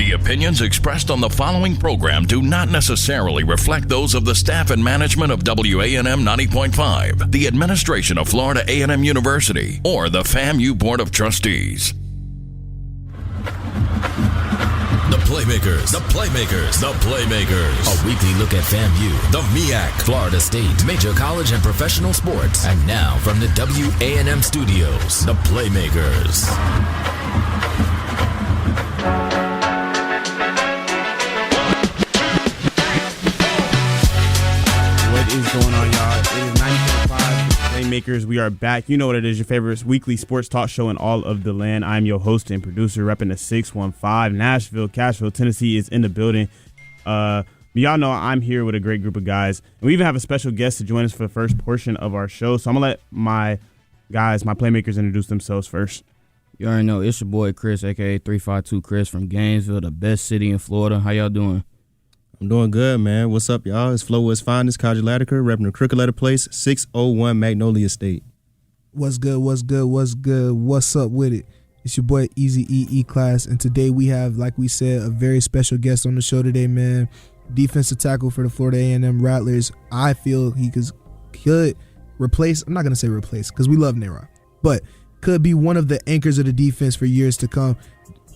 The opinions expressed on the following program do not necessarily reflect those of the staff and management of WANM 90.5, the administration of Florida A&M University, or the FAMU Board of Trustees. The Playmakers, the Playmakers, the Playmakers. A weekly look at FAMU, the MEAC, Florida State, major college and professional sports. And now from the WANM studios, the Playmakers. What is going on, y'all? It is 90.5 Playmakers. We are back. You know what it is, your favorite weekly sports talk show in all of the land. I'm your host and producer, repping the 615. Nashville, Cashville, Tennessee is in the building. Y'all know I'm here with a great group of guys. And we even have a special guest to join us for the first portion of our show. So I'm going to let my guys, my Playmakers, introduce themselves first. You already know, it's your boy Chris, a.k.a. 352 Chris from Gainesville, the best city in Florida. How y'all doing? I'm doing good, man. What's up, y'all? It's Flowood's finest, collegiate, repping the Crooked Letter Place, 601 Magnolia State. What's good? What's good? What's good? What's up with it? It's your boy Easy E Class, and today we have, like we said, a very special guest on the show today, man. Defensive tackle for the Florida A&M Rattlers. I feel he could replace. I'm not gonna say replace because we love Nera, but could be one of the anchors of the defense for years to come,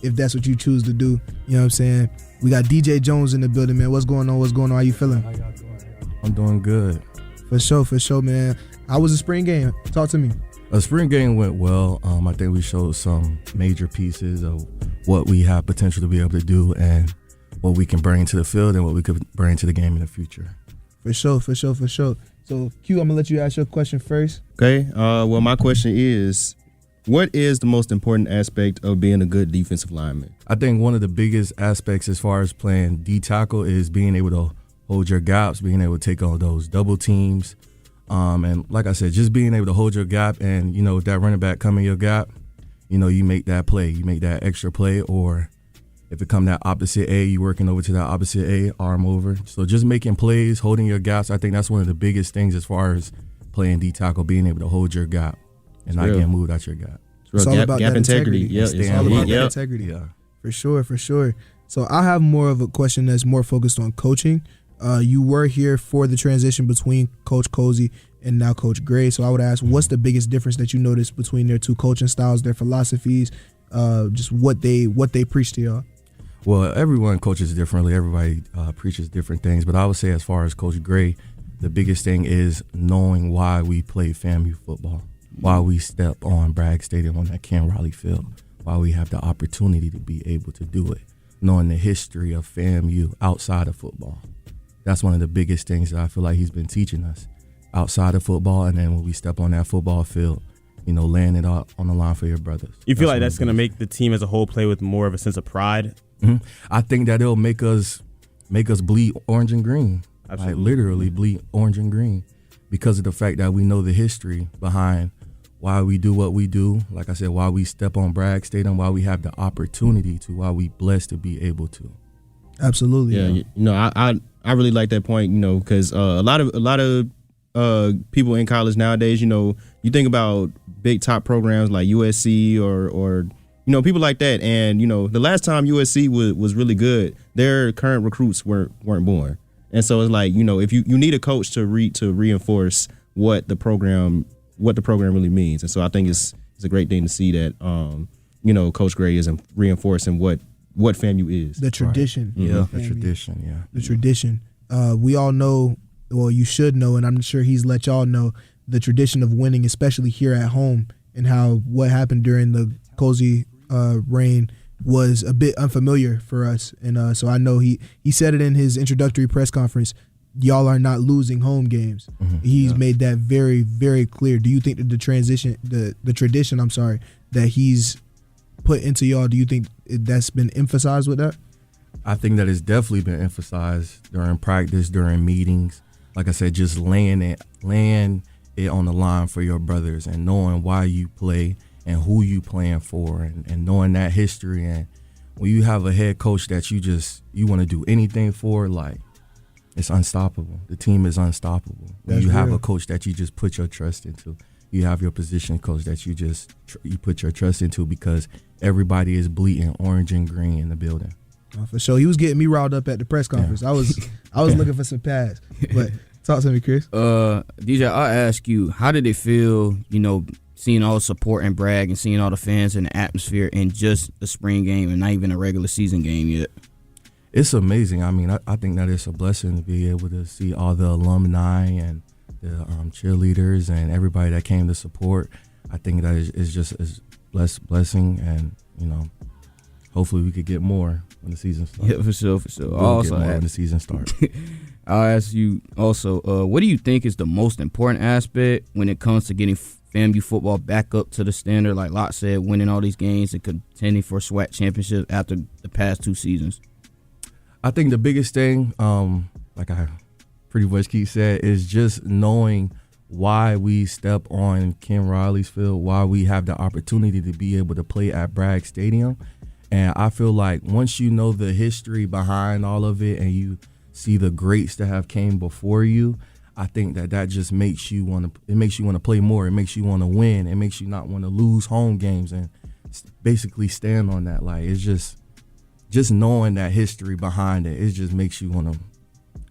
if that's what you choose to do. You know what I'm saying? We got DJ Jones in the building, man. What's going on? What's going on? How you feeling? How y'all doing? I'm doing good. For sure, man. How was the spring game? Talk to me. The spring game went well. I think we showed some major pieces of what we have potential to be able to do and what we can bring to the field and what we could bring to the game in the future. For sure. So, Q, I'm going to let you ask your question first. Okay. Well, my question is, what is the most important aspect of being a good defensive lineman? I think one of the biggest aspects as far as playing D-tackle is being able to hold your gaps, being able to take on those double teams. And like I said, just being able to hold your gap and, you know, if that running back come in your gap, you know, you make that play. You make that extra play, or if it come that opposite A, you working over to that opposite A, arm over. So just making plays, holding your gaps, I think that's one of the biggest things as far as playing D-tackle, being able to hold your gap and not getting moved out your gap. It's all about that integrity. Yeah, it's all about that integrity. Yeah. For sure. So I have more of a question that's more focused on coaching. You were here for the transition between Coach Cozy and now Coach Gray. So I would ask, what's the biggest difference that you noticed between their two coaching styles, their philosophies, just what they preach to y'all? Well, everyone coaches differently. Everybody preaches different things. But I would say as far as Coach Gray, the biggest thing is knowing why we play FAMU football, why we step on Bragg Stadium on that Ken Riley field, why we have the opportunity to be able to do it, knowing the history of FAMU outside of football. That's one of the biggest things that I feel like he's been teaching us outside of football. And then when we step on that football field, you know, laying it out on the line for your brothers. You feel like that's going to make the team as a whole play with more of a sense of pride? Mm-hmm. I think that it'll make us bleed orange and green. Absolutely. Like literally bleed orange and green because of the fact that we know the history behind why we do what we do. Like I said, why we step on Bragg Stadium, why we have the opportunity to, why we blessed to be able to. Absolutely. Yeah, you know, I really like that point, you know, because a lot of people in college nowadays, you know, you think about big top programs like USC or you know, people like that, and you know, the last time USC was really good, their current recruits weren't born, and so it's like, you know, if you need a coach to reinforce what the program really means, and so I think it's a great thing to see that you know, Coach Gray is reinforcing what FAMU is. The tradition. Right. Yeah, the tradition. Yeah, the tradition. We all know, well, you should know, and I'm sure he's let y'all know the tradition of winning, especially here at home, and how what happened during the Cozy reign was a bit unfamiliar for us. And so I know he said it in his introductory press conference, y'all are not losing home games. Mm-hmm. He's made that very, very clear. Do you think that the tradition that he's put into y'all, do you think that's been emphasized with that? I think that it's definitely been emphasized during practice, during meetings. Like I said, just laying it on the line for your brothers and knowing why you play and who you playing for, and knowing that history. And when you have a head coach that you want to do anything for, like, it's unstoppable. The team is unstoppable. When you have a coach that you just put your trust into, you have your position coach that you put your trust into, because everybody is bleeding orange and green in the building. For sure. He was getting me riled up at the press conference. I was looking for some pads. But talk to me, Chris. DJ, I'll ask you, how did it feel, seeing all the support and Bragg and seeing all the fans and the atmosphere in just a spring game and not even a regular season game yet? It's amazing. I mean, I think that it's a blessing to be able to see all the alumni and the cheerleaders and everybody that came to support. I think that is just a blessing, and hopefully we could get more when the season starts. Yeah, for sure. We'll get more when the season starts. I'll ask you also, what do you think is the most important aspect when it comes to getting FAMU football back up to the standard, like Locke said, winning all these games and contending for SWAC championships after the past 2 seasons? I think the biggest thing, like I pretty much keep saying, is just knowing why we step on Ken Riley's field, why we have the opportunity to be able to play at Bragg Stadium. And I feel like once you know the history behind all of it and you see the greats that have came before you, I think that just makes you want to play more. It makes you want to win. It makes you not want to lose home games and basically stand on that. Like, it's just knowing that history behind it, it just makes you want to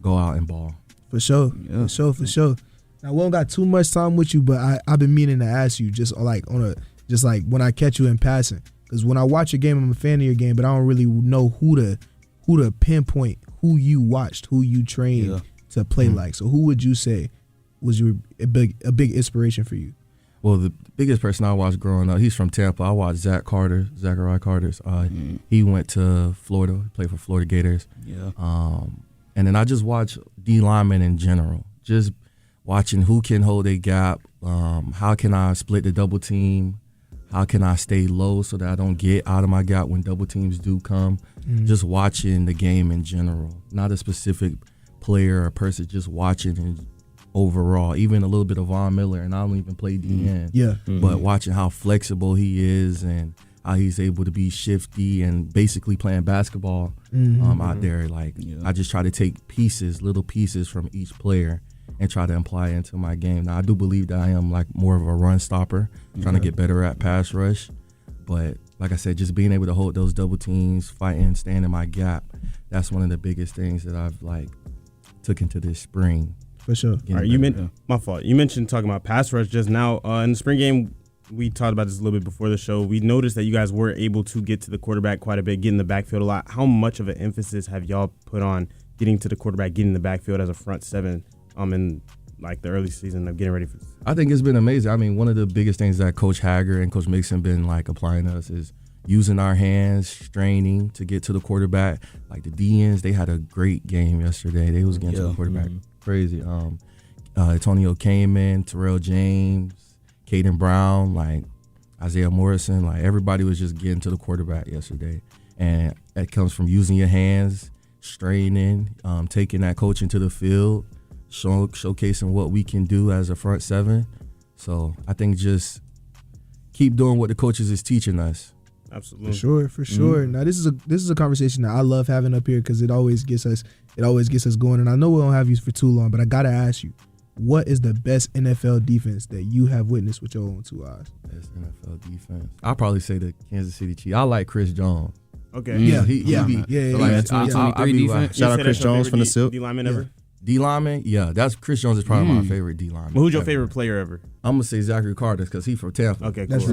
go out and ball. For sure. Yeah. For sure. Now, we don't got too much time with you, but I've been meaning to ask you just like when I catch you in passing. Because when I watch your game, I'm a fan of your game, but I don't really know who to pinpoint who you watched, who you trained to play like. So who would you say was a big inspiration for you? Well, the biggest person I watched growing up, he's from Tampa. I watched Zachariah Carter. He went to Florida, played for Florida Gators. Yeah. And then I just watched D linemen in general, just watching who can hold a gap, how can I split the double team, how can I stay low so that I don't get out of my gap when double teams do come. Just watching the game in general, not a specific player or person, just watching and overall, even a little bit of Von Miller, and I don't even play DN. Yeah. But watching how flexible he is and how he's able to be shifty and basically playing basketball out there. Like, I just try to take little pieces from each player and try to apply it into my game. Now, I do believe that I am like more of a run stopper, trying to get better at pass rush. But like I said, just being able to hold those double teams, fighting, staying in my gap, that's one of the biggest things that I've took into this spring. For sure. All right, my fault. You mentioned talking about pass rush just now. In the spring game, we talked about this a little bit before the show. We noticed that you guys were able to get to the quarterback quite a bit, get in the backfield a lot. How much of an emphasis have y'all put on getting to the quarterback, getting in the backfield as a front seven in like the early season of getting ready for this? I think it's been amazing. I mean, one of the biggest things that Coach Hager and Coach Mixon been applying to us is using our hands, straining to get to the quarterback. Like the DNs, they had a great game yesterday. They was getting to the quarterback crazy. Antonio Kamen, Terrell James, Caden Brown, Isaiah Morrison, everybody was just getting to the quarterback yesterday. And that comes from using your hands, straining, taking that coaching to the field, showcasing what we can do as a front seven. So I think just keep doing what the coaches is teaching us. Absolutely. For sure. Now this is a conversation that I love having up here because it always gets us going. And I know we don't have you for too long, but I gotta ask you, what is the best NFL defense that you have witnessed with your own 2 eyes? Best NFL defense, I'll probably say the Kansas City Chiefs. I like Chris Jones. Okay. Yeah. Shout out Chris Jones from the Silk. D lineman ever. D lineman, that's Chris Jones is probably my favorite D lineman. Well, who's your favorite player ever? I'm gonna say Zachary Carter because he's from Tampa. Okay, cool. That's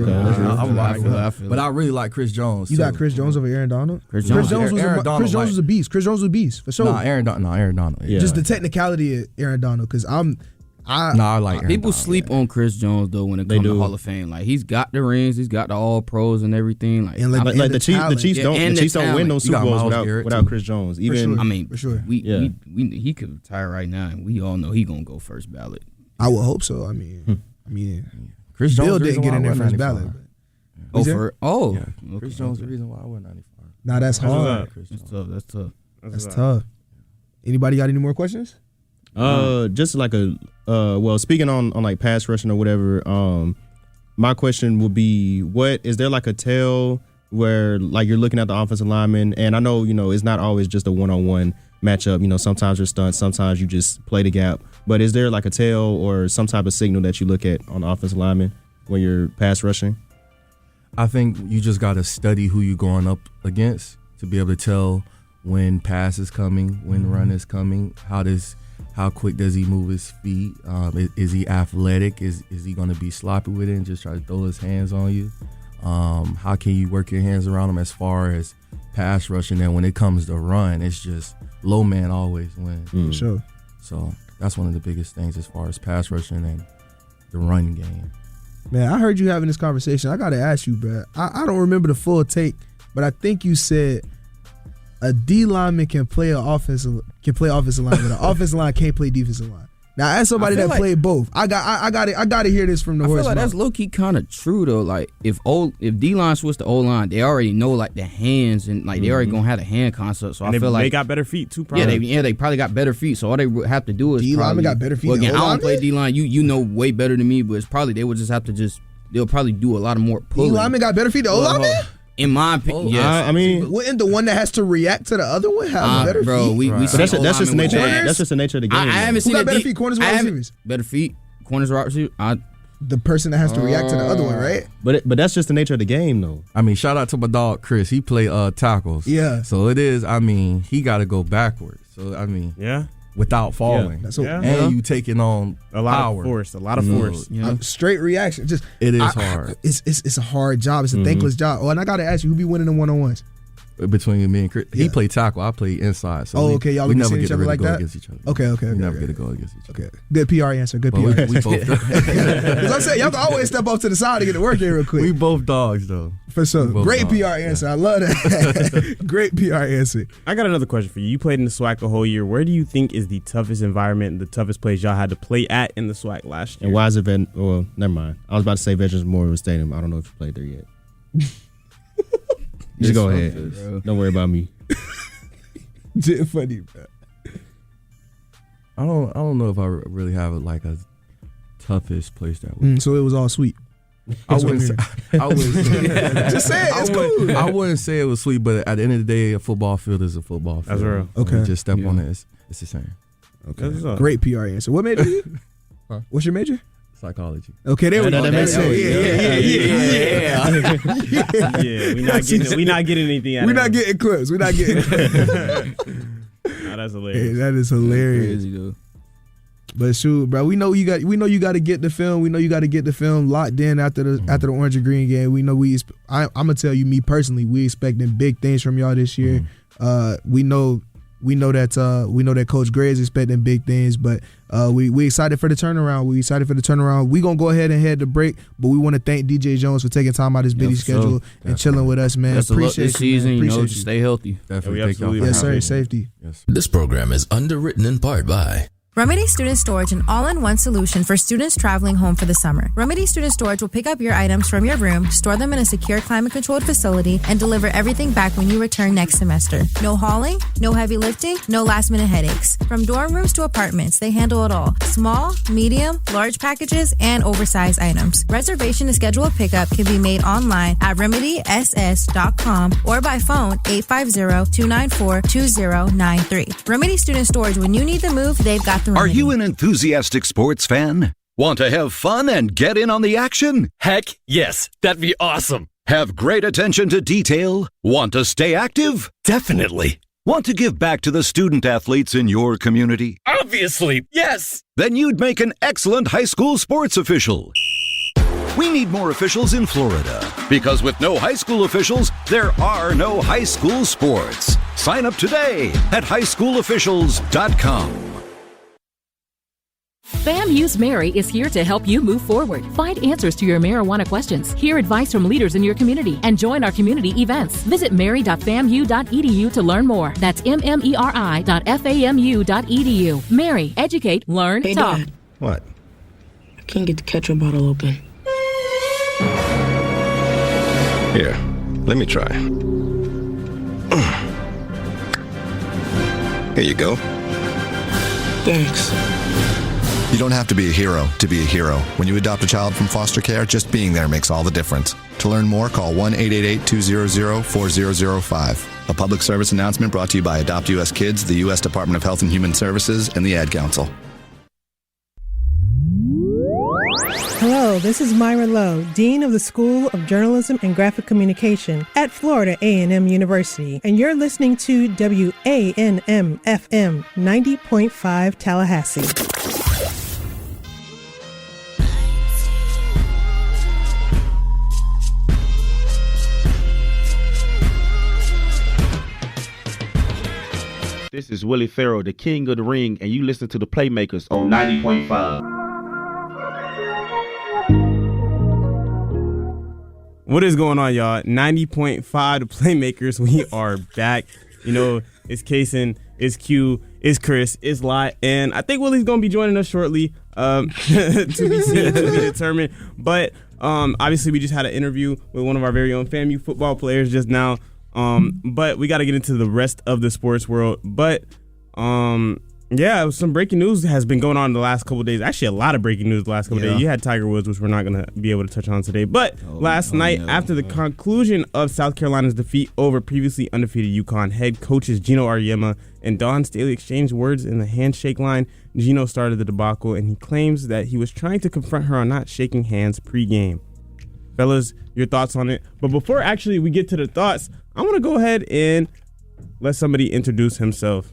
real. But I really like Chris Jones. You got Chris Jones over Aaron Donald? Chris Jones was a beast. Chris Jones was a beast for sure. Aaron Donald. Yeah. Just the technicality of Aaron Donald because I like Aaron people Donald, sleep on Chris Jones though when it comes to Hall of Fame. He's got the rings, he's got the All Pros and everything. The Chiefs don't win no Super Bowls without Chris Jones. Even for sure. He could retire right now, and we all know he gonna go first ballot. I would hope so. I mean, Chris Jones Bill didn't get in there first ballot. Chris Jones the reason why I went 95. Now that's hard. That's tough. Anybody got any more questions? Just speaking on pass rushing or whatever, my question would be, what is there a tell where you're looking at the offensive lineman, and I know it's not always just a one-on-one matchup, sometimes you're stunts, sometimes you just play the gap, but is there a tell or some type of signal that you look at on the offensive lineman when you're pass rushing? I think you just got to study who you're going up against to be able to tell when pass is coming, when run is coming. How quick does he move his feet? Is he athletic? Is he going to be sloppy with it and just try to throw his hands on you? How can you work your hands around him as far as pass rushing? And when it comes to run, it's just low man always wins. Sure. So that's one of the biggest things as far as pass rushing and the run game. Man, I heard you having this conversation. I got to ask you, bro. I don't remember the full take, but I think you said a D lineman can play offensive line, but an offensive line can't play defensive line. Now, as somebody that played both, I got to hear this from the horse's mouth. That's low key kind of true though. Like if D line switch to O line, they already know like the hands and like they already gonna have the hand concept. So and I feel like they got better feet too. Probably. They probably got better feet. So all they have to do is D lineman got better feet. Well, again, than I don't play D line. You know way better than me, but it's probably they would just have to they'll probably do a lot of more pulling. D lineman got better feet than O lineman. In my opinion, yes. I mean, wouldn't the one that has to react to the other one have better feet? We but that's just the nature. That's just the nature of the game. I haven't seen Who got better feet, corners or wide receivers? Better feet, corners or wide receivers. The person that has to react to the other one, right? But that's just the nature of the game, though. I mean, shout out to my dog Chris. He play tackles. Yeah. So it is. I mean, he got to go backwards. So I mean, yeah. Without falling, and you taking on a lot power. Of force, a lot of force. Straight reaction. Just it is hard. It's a hard job. It's a thankless job. Oh, and I gotta ask you, who be winning the 1-on-1s? Between me and Chris, he played tackle. I play inside. So okay, y'all we be never seeing get each other to like go that. Against each other. Okay. We never get to go against each other. Okay, good PR answer. Good PR. We answer. both. Because I'm saying y'all can always step off to the side to get to work here real quick. We both dogs though. For sure. Great PR answer. I love that. Great PR answer. I got another question for you. You played in the SWAC a whole year. Where do you think is the toughest environment and the toughest place y'all had to play at in the SWAC last year? And why is it? Well, never mind. I was about to say Veterans Memorial Stadium. I don't know if you played there yet. Just go ahead. Don't worry about me. Just funny, bro. I don't know if I really have a toughest place that way. So it was all sweet. I wouldn't say. Just say it. It's cool. I wouldn't say it was sweet, but at the end of the day, a football field is a football field. That's real. Okay. You just step on it. It's the same. Okay. Great PR answer. What major are you? What's your major? Psychology. Okay, there we go. That makes sense. Yeah, we not getting anything out of it. We're not getting clips. We're not getting clips. Nah, that's hilarious. Hey, that is hilarious. Crazy, though. But shoot, bro, we know you got to get the film. We know you got to get the film locked in after the Orange and Green game. We know I'm gonna tell you, me personally, we expecting big things from y'all this year. We know that Coach Gray is expecting big things, but we excited for the turnaround. We gonna go ahead and head to break, but we want to thank DJ Jones for taking time out of his busy schedule and chilling with us, man. Best of luck this season. Just stay healthy. Definitely. Absolutely. Yes, sir. Safety. Yes. This program is underwritten in part by Remedy Student Storage, an all-in-one solution for students traveling home for the summer. Remedy Student Storage will pick up your items from your room, store them in a secure climate-controlled facility, and deliver everything back when you return next semester. No hauling, no heavy lifting, no last-minute headaches. From dorm rooms to apartments, they handle it all. Small, medium, large packages, and oversized items. Reservation and schedule a pickup can be made online at remedyss.com or by phone 850-294-2093. Remedy Student Storage, when you need the move, they've got the remedy. Are you an enthusiastic sports fan? Want to have fun and get in on the action? Heck, yes. That'd be awesome. Have great attention to detail? Want to stay active? Definitely. Want to give back to the student athletes in your community? Obviously, yes. Then you'd make an excellent high school sports official. We need more officials in Florida, because with no high school officials, there are no high school sports. Sign up today at highschoolofficials.com. FAMU's Mary is here to help you move forward. Find answers to your marijuana questions, hear advice from leaders in your community, and join our community events. Visit mary.famu.edu to learn more. That's mmeri.famu.edu. Mary, educate, learn, hey, talk. Dad. What? I can't get the ketchup bottle open. Here, let me try. Here you go. Thanks. You don't have to be a hero to be a hero. When you adopt a child from foster care, just being there makes all the difference. To learn more, call 1-888-200-4005. A public service announcement brought to you by Adopt U.S. Kids, the U.S. Department of Health and Human Services, and the Ad Council. Hello, this is Myra Lowe, Dean of the School of Journalism and Graphic Communication at Florida A&M University, and you're listening to WANM-FM 90.5 Tallahassee. This is Willie Farrell, the King of the Ring, and you listen to the Playmakers on 90.5. What is going on, y'all? 90.5, the Playmakers. We are back. You know, it's Kason, it's Q, it's Chris, it's Lot, and I think Willie's going to be joining us shortly to be seen, to be determined. But obviously, we just had an interview with one of our very own FAMU football players just now. But we got to get into the rest of the sports world. But yeah, some breaking news has been going on the last couple of days. Actually, a lot of breaking news the last couple of days. You had Tiger Woods, which we're not going to be able to touch on today. But last night, after the conclusion of South Carolina's defeat over previously undefeated UConn, head coaches Gino Auriemma and Dawn Staley exchanged words in the handshake line. Gino started the debacle, and he claims that he was trying to confront her on not shaking hands pre-game. Fellas, your thoughts on it. But before actually we get to the thoughts, I want to go ahead and let somebody introduce himself.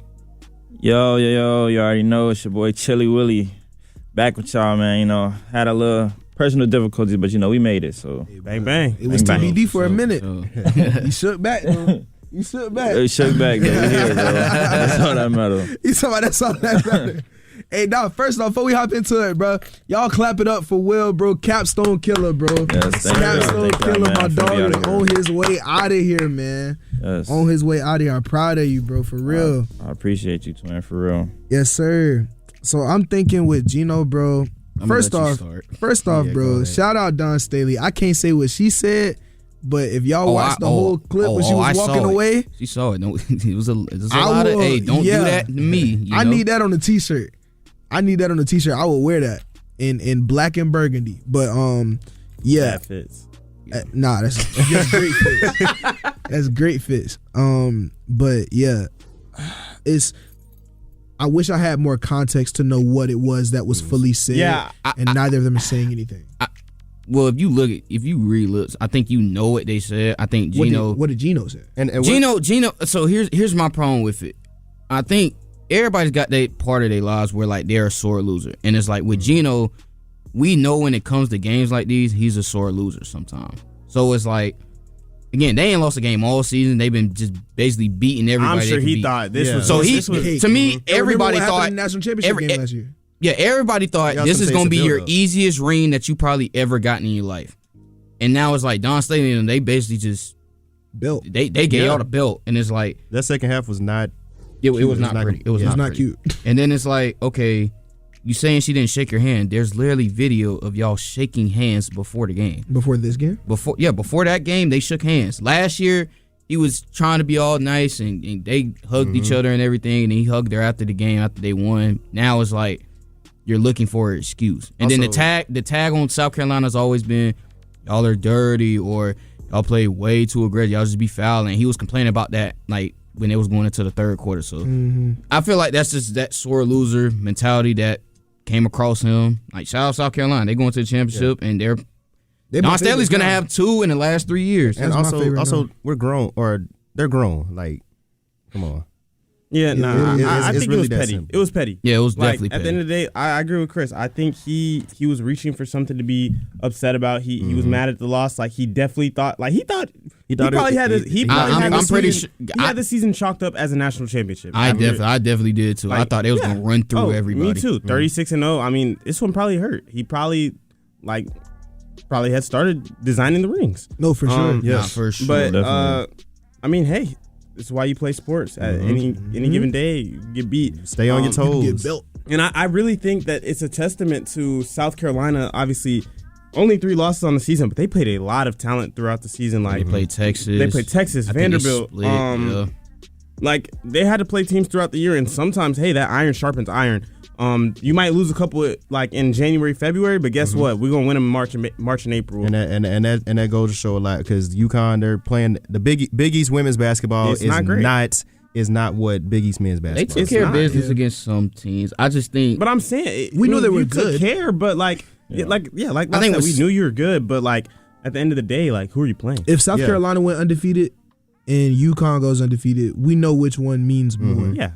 Yo, you already know it's your boy Chili Willie. Back with y'all, man. You know, had a little personal difficulties, but you know, we made it, so. Bang, bang. It was TBD for a minute. You shook back, bro. You shook back. We shook back, though. We here, bro. That's all that matters. You talking about that's all that matters. Hey, dog, first off, before we hop into it, bro, y'all clap it up for Will, bro. Capstone Killer, bro. Yes, Capstone Killer, my dog, is on his way out of here, man. Yes. On his way out of here. I'm proud of you, bro, for real. I appreciate you, twin, for real. Yes, sir. So I'm thinking with Gino, bro. First off, bro, shout out Dawn Staley. I can't say what she said, but if y'all watched the whole clip when she was walking away. She saw it. No, it was a lot of, hey, don't do that to me. I need that on the T-shirt. I would wear that in black and burgundy. But yeah, that fits. Nah, that's great fits. That's great fits. But yeah, I wish I had more context to know what it was that was fully said. Yeah, and neither of them are saying anything. Well, if you really look, I think you know what they said. I think Gino. What did Gino say? And Gino. So here's my problem with it. I think everybody's got that part of their lives where like they're a sore loser, and it's like with Gino, we know when it comes to games like these, he's a sore loser sometimes. So it's like, again, they ain't lost a game all season. They've been just basically beating everybody. I'm sure he thought this was. So to me, everybody thought national championship game last year. Yeah, everybody thought this is gonna be your easiest ring that you probably ever gotten in your life, and now it's like Dawn Staley and they basically just built. They gave y'all the belt, and it's like that second half was not. It was not pretty. It was not cute. And then it's like, okay, you saying she didn't shake your hand. There's literally video of y'all shaking hands before the game. Before this game? Before that game, they shook hands. Last year, he was trying to be all nice, and they hugged each other and everything, and he hugged her after the game after they won. Now it's like you're looking for an excuse. And then the tag on South Carolina's always been y'all are dirty or y'all play way too aggressive. Y'all just be fouling. He was complaining about that, like, when it was going into the third quarter. So I feel like that's just that sore loser mentality that came across him. Like, shout out South Carolina. They going to the championship, and Dawn Staley's going to have 2 in the last 3 years. And also we're grown, or they're grown. Like, come on. Yeah, I think really it was petty. simple. It was petty. Yeah, it was definitely petty. At the end of the day, I agree with Chris. I think he was reaching for something to be upset about. He was mad at the loss. Like, he definitely thought, like, he probably had the season chalked up as a national championship. I definitely did too. Like, I thought it was going to run through everybody. Me too. 36-0. I mean, this one probably hurt. He probably had started designing the rings. No, for sure. Yeah, for sure. But I mean, hey, this is why you play sports. At any given day, you get beat. Stay on your toes. Get built. And I really think that it's a testament to South Carolina. Obviously, only 3 losses on the season, but they played a lot of talent throughout the season. Like, they played Texas. Vanderbilt. Like, they had to play teams throughout the year, and sometimes, hey, that iron sharpens iron. You might lose a couple like in January, February, but guess what? We're gonna win them in March and April. And that goes to show a lot, because UConn, they're playing the Big East women's basketball is not what Big East men's basketball. They took care of business against some teams. I just think, but I'm saying we knew they were good. Took care, but like Like I think we knew you were good, but like at the end of the day, like who are you playing? If South Carolina went undefeated and UConn goes undefeated, we know which one means more. Yeah.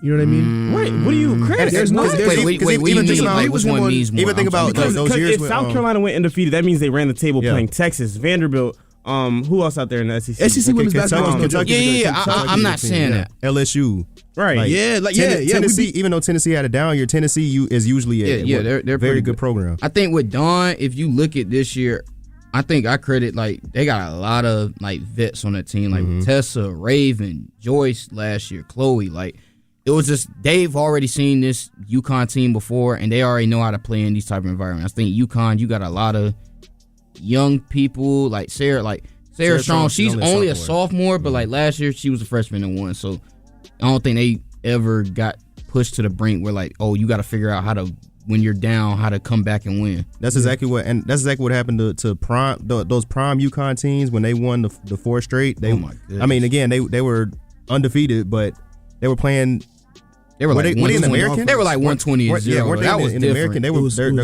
You know what I mean? Right. What do you, Chris? There's no. Wait, even think about which one means more. Even think about Because those years if when, South Carolina went undefeated, that means they ran the table playing Texas, Vanderbilt. Who else out there in the SEC? SEC women's basketball. I'm not saying that. LSU. Right. Tennessee, even though Tennessee had a down year, Tennessee is usually they're very good program. I think with Dawn, if you look at this year, I think I credit they got a lot of vets on that team, like Tessa, Raven, Joyce last year, Chloe. It was just they've already seen this UConn team before, and they already know how to play in these type of environments. I think UConn, you got a lot of young people like Sarah Strong. She's only a sophomore, but last year she was a freshman and won. So I don't think they ever got pushed to the brink where you got to figure out how to, when you're down, how to come back and win. That's exactly what happened to prime those prime UConn teams when they won the 4 straight. Oh my goodness. I mean, again, they were undefeated, but they were playing. They were were they in the American? They were 120-0. Yeah, weren't they that was in the American? Their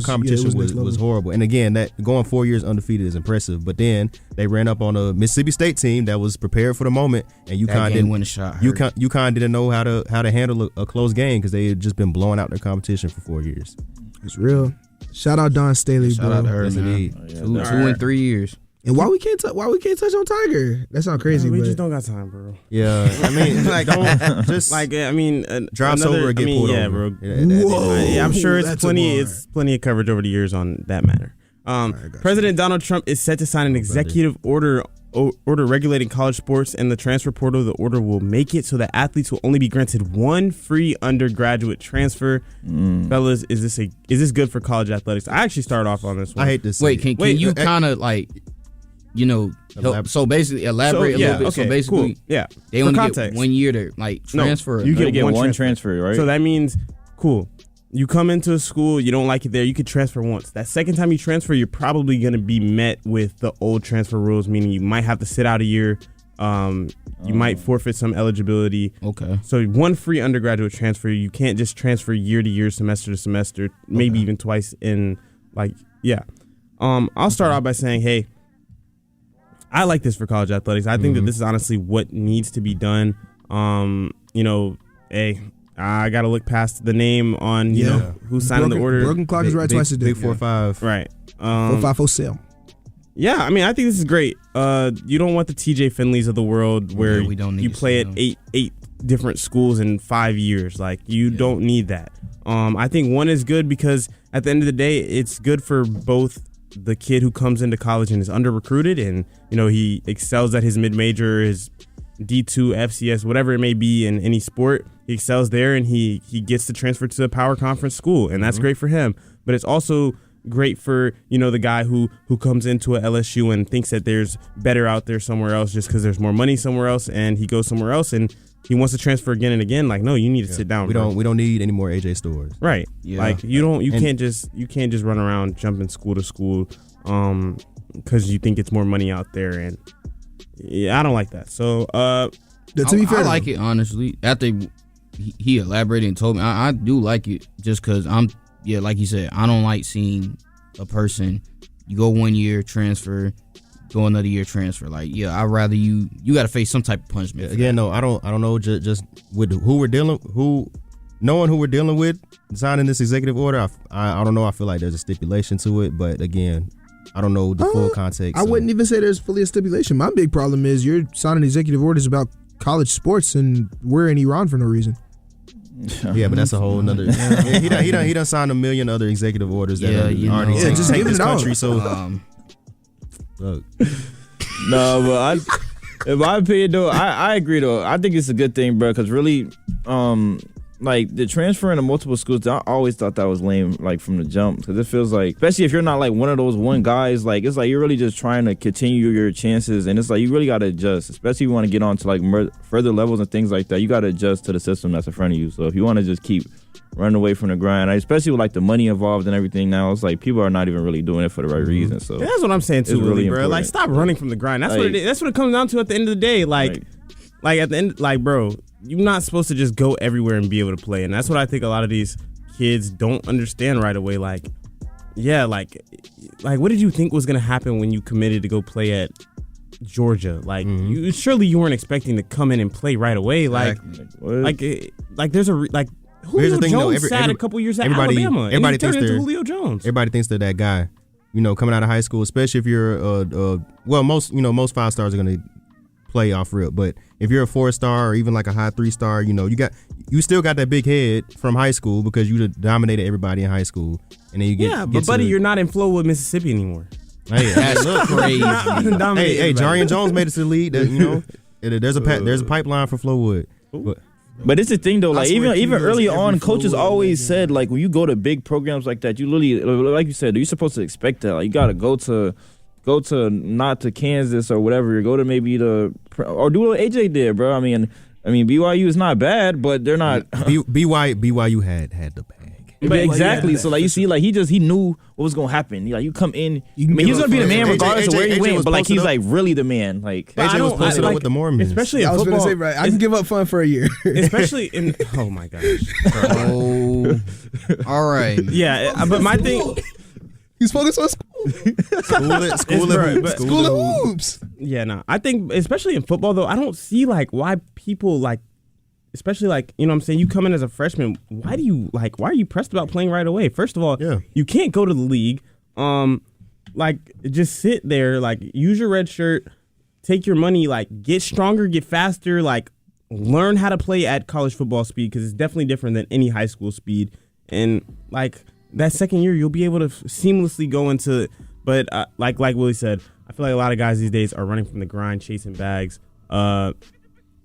competition was horrible. And again, that going 4 years undefeated is impressive. But then they ran up on a Mississippi State team that was prepared for the moment, and UConn didn't win a shot. UConn didn't know how to handle a close game because they had just been blowing out their competition for 4 years. It's real. Shout out Dawn Staley, Shout bro. out to her, Yes, man. indeed. 2 and 3 years. And why we can't touch on Tiger? That sounds crazy. We but just don't got time, bro. Yeah, I mean, don't just drive sober or get pulled over. Bro. I'm sure it's that's plenty of coverage over the years on that matter. President Donald Trump is set to sign an executive order regulating college sports, and the transfer portal. The order will make it so that athletes will only be granted one free undergraduate transfer. Fellas, is this good for college athletics? I actually started off on this one. I hate this. Wait, can you kind of help, so basically elaborate a little bit. Okay, so basically, cool. Yeah, they for only context. get 1 year to transfer. No, you get one transfer, right? So that means, cool. You come into a school, you don't like it there, you could transfer once. That second time you transfer, you're probably going to be met with the old transfer rules, meaning you might have to sit out a year. You might forfeit some eligibility. Okay. So one free undergraduate transfer, you can't just transfer year to year, semester to semester, maybe even twice in I'll start out by saying, hey, I like this for college athletics. I think that this is honestly what needs to be done. I got to look past the name on, who's signing the order. Broken clock is right twice a day. Big 4-5. Right. 4-5 sale. Yeah, I mean, I think this is great. You don't want the TJ Finleys of the world where we don't need you to play see at eight different schools in 5 years. You don't need that. I think one is good because at the end of the day, it's good for both the kid who comes into college and is under-recruited and, he excels at his mid-major, his D2, FCS, whatever it may be in any sport. He excels there and he gets to transfer to a power conference school, and that's great for him. But it's also great for, the guy who comes into a LSU and thinks that there's better out there somewhere else just because there's more money somewhere else, and he goes somewhere else and he wants to transfer again and again. No, you need to sit down. We don't need any more AJ Stores. Right. Yeah. You can't just run around jumping school to school because you think it's more money out there, and I don't like that. So to be fair, I like it honestly. After he elaborated and told me, I do like it just because like you said, I don't like seeing a person, you go 1 year transfer, go another year transfer. I'd rather you got to face some type of punishment. Again, no, I don't know. Just with knowing who we're dealing with, signing this executive order, I don't know. I feel like there's a stipulation to it, but again, I don't know the full context. I wouldn't even say there's fully a stipulation. My big problem is you're signing executive orders about college sports, and we're in Iran for no reason. Yeah, but that's a whole nother. He done signed a million other executive orders that already just take give this it country. out. So, No, but in my opinion, though, I agree though. I think it's a good thing, bro, because really, the transferring to multiple schools, I always thought that was lame, from the jump, because it feels like, especially if you're not one of those one guys, it's you're really just trying to continue your chances, and it's you really got to adjust, especially if you want to get on to further levels and things like that. You got to adjust to the system that's in front of you. So if you want to just keep running away from the grind, especially with the money involved and everything now, it's people are not even really doing it for the right reason. So that's what I'm saying too, really bro. Important. Stop running from the grind. That's what it is. That's what it comes down to at the end of the day. At the end, bro, you're not supposed to just go everywhere and be able to play. And that's what I think a lot of these kids don't understand right away. yeah, like what did you think was gonna happen when you committed to go play at Georgia? Like, surely you weren't expecting to come in and play right away. Like, there's like Julio Jones sat a couple years at Alabama. Everybody turned thinks into Julio Jones. Everybody thinks they're that guy. Coming out of high school, especially if you're most 5-stars are gonna play off rip, but if you're a 4-star or even like a high 3-star, you still got that big head from high school because you dominated everybody in high school, and then you get but buddy, you're not in Flowood, Mississippi anymore. Hey, that's crazy. Hey, Jarian Jones made it to the league. There's a pipeline for Flowood. But it's the thing though, like even early on, coaches always said like when you go to big programs like that, you literally, like you said, you're supposed to expect that. Like you gotta go to not to Kansas or whatever. You go to maybe or do what AJ did, bro. I mean BYU is not bad, but they're not. BYU had the bag. But exactly. So like you see, like he knew what was gonna happen. Like you come in, he's gonna be the man regardless of where he went. But like he's like really the man. Like AJ was posted up with the Mormons. Especially in I was football. gonna say, right, I can give up fun for a year. Especially in oh my gosh. Oh, all right. Yeah, but my thing. He's focused on school. School hoops. Yeah, no. I think especially in football though, I don't see like why people like. Especially like, what I'm saying, you come in as a freshman, why are you pressed about playing right away? First of all, you can't go to the league. Just sit there, like use your red shirt, take your money, like get stronger, get faster, like learn how to play at college football speed because it's definitely different than any high school speed. And like that second year, you'll be able to seamlessly go into, but like Willie said, I feel like a lot of guys these days are running from the grind, chasing bags.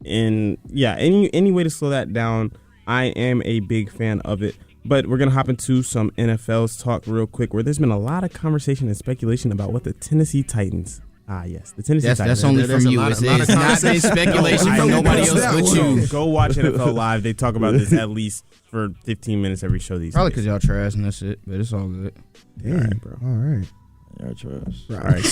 And yeah, any way to slow that down, I am a big fan of it. But we're going to hop into some NFL's talk real quick, where there's been a lot of conversation and speculation about what the Tennessee Titans. The Tennessee Titans. That's only from you. It's not been speculation from nobody else but you. Go watch NFL Live. They talk about this at least for 15 minutes every show these Probably days. because y'all trash and that's it, but it's all good. Damn, all right, bro. All right. Y'all trash. All right.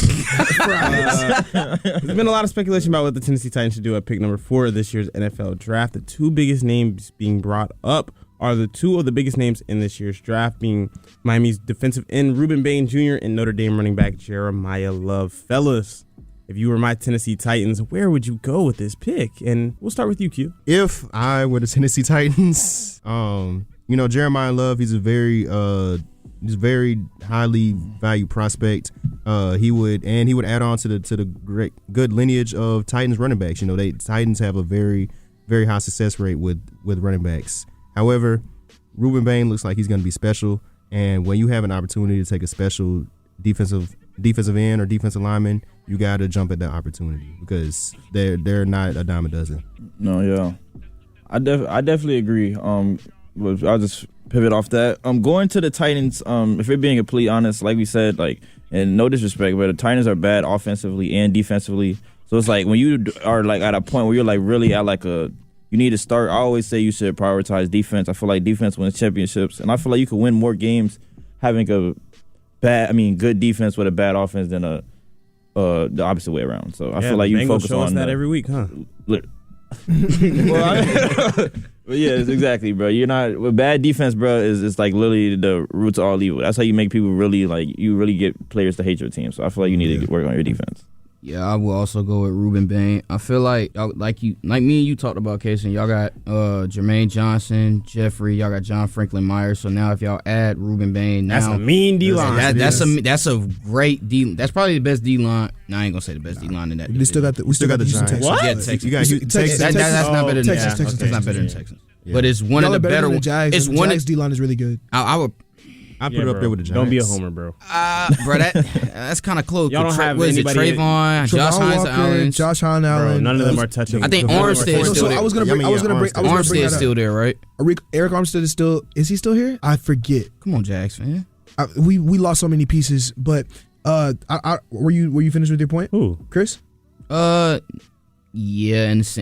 There's been a lot of speculation about what the Tennessee Titans should do at pick number 4 of this year's NFL draft. The two biggest names being brought up are the two of the biggest names in this year's draft, being Miami's defensive end Ruben Bain Jr. and Notre Dame running back Jeremiah Love. Fellas, if you were my Tennessee Titans, where would you go with this pick? And we'll start with you, Q. If I were the Tennessee Titans, Jeremiah Love, he's a very highly valued prospect. He would add on to the good lineage of Titans running backs. Titans have a very, very high success rate with running backs. However, Ruben Bain looks like he's going to be special, and when you have an opportunity to take a special defensive end or defensive lineman, you got to jump at that opportunity because they're not a dime a dozen. No, yeah, I definitely agree. But I'll just pivot off that. Going to the Titans, if we're being completely honest, like we said, like, and no disrespect, but the Titans are bad offensively and defensively. So it's like when you are like at a point where you're like really at like you need to start. I always say you should prioritize defense. I feel like defense wins championships, and I feel like you can win more games having good defense with a bad offense than the opposite way around. So I feel like you focus on that every week, huh? Well, yeah, exactly, bro. You're not with bad defense, bro. Is like literally the roots of all evil. That's how you make people really you really get players to hate your team. So I feel like you need to work on your defense. Yeah, I will also go with Ruben Bain. I feel like me and you talked about, Casey. Y'all got Jermaine Johnson, Jeffrey. Y'all got John Franklin Myers. So now if y'all add Ruben Bain, that's a mean D line. That's a great D. That's probably the best D line. No, I ain't gonna say the best D line in that. We still got the Giants. What? Yeah, Texas. You got Texas. That's not better than Texas. That's not better than Texans. Yeah. But it's one of the better ones. It's one. Jags D line is really good. I put it up there with the Giants. Don't be a homer, bro. Bro, that's kind of close. Y'all don't have anybody. Trayvon, Josh Hines-Allen. Josh Hines-Allen. None of them are touching. I think Armstead's still there. I was gonna bring Armstead's still there, right? Eric Armstead is still. Is he still here? I forget. Come on, Jags fan. We lost so many pieces, but were you finished with your point? Who? Chris? Yeah,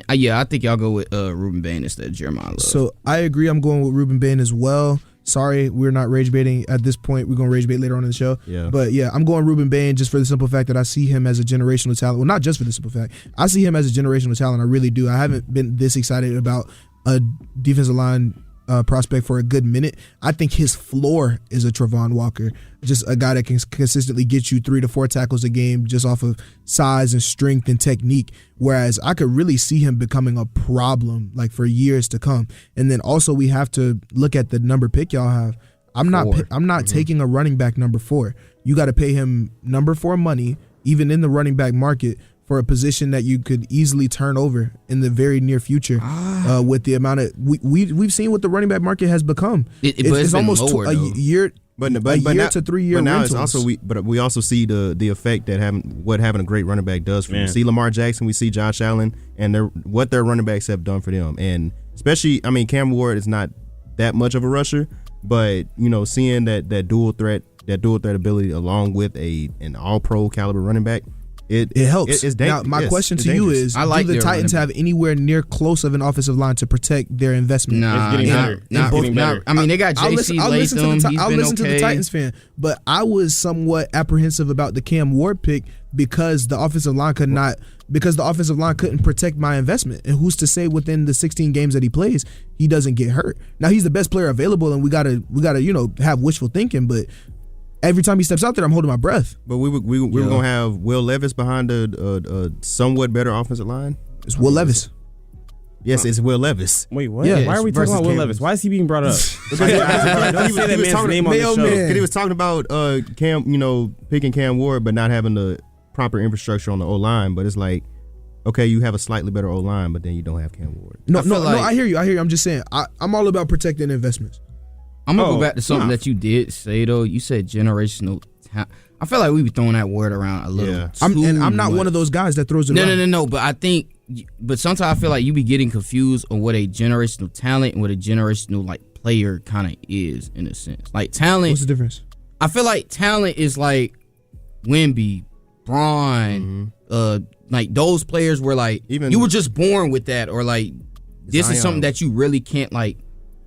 I think y'all go with Ruben Bain instead of Jeremiah Love. So I agree. I'm going with Ruben Bain as well. Sorry, we're not rage baiting at this point. We're going to rage bait later on in the show. Yeah. But yeah, I'm going Ruben Bain just for the simple fact that I see him as a generational talent. Well, not just for the simple fact. I see him as a generational talent. I really do. I haven't been this excited about a defensive line prospect for a good minute. I think his floor is a Travon Walker, just a guy that can consistently get you 3 to 4 tackles a game just off of size and strength and technique. Whereas I could really see him becoming a problem like for years to come. And then also we have to look at the number pick y'all have. I'm not taking a running back number 4. You got to pay him number 4 money, even in the running back market, for a position that you could easily turn over in the very near future. With the amount of we've seen what the running back market has become. It's almost a year. But a year to 3 year. But now rentals. it's also we also see the effect that having a great running back does for you. We see Lamar Jackson, we see Josh Allen, and what their running backs have done for them. And especially, I mean, Cam Ward is not that much of a rusher, but seeing that dual threat ability along with an all pro caliber running back. It helps. Now, my question to you is: do the Titans have anywhere near close of an offensive line to protect their investment? Nah, it's getting better. I mean, they got JC Latham. I'll listen to the Titans fan, but I was somewhat apprehensive about the Cam Ward pick because the offensive line couldn't protect my investment. And who's to say within the 16 games that he plays, he doesn't get hurt? Now he's the best player available, and we gotta have wishful thinking, but. Every time he steps out there, I'm holding my breath. But we were gonna have Will Levis behind a somewhat better offensive line. It's Will Levis. Yes, it's Will Levis. Wait, what? Yeah, why are we talking about Will Levis? Why is he being brought up? Don't say that man's name on the show. Because he was talking about Cam, picking Cam Ward, but not having the proper infrastructure on the O line. But it's like, okay, you have a slightly better O line, but then you don't have Cam Ward. No, I hear you. I'm just saying, I'm all about protecting investments. I'm gonna go back to something that you did say though. You said generational talent. I feel like we be throwing that word around a little. I'm not one of those guys that throws it around. No. But sometimes I feel like you be getting confused on what a generational talent and what a generational player kind of is in a sense. Like talent. What's the difference? I feel like talent is like Wemby, Braun, like those players where even you were just born with that, or this Zion. Is something that you really can't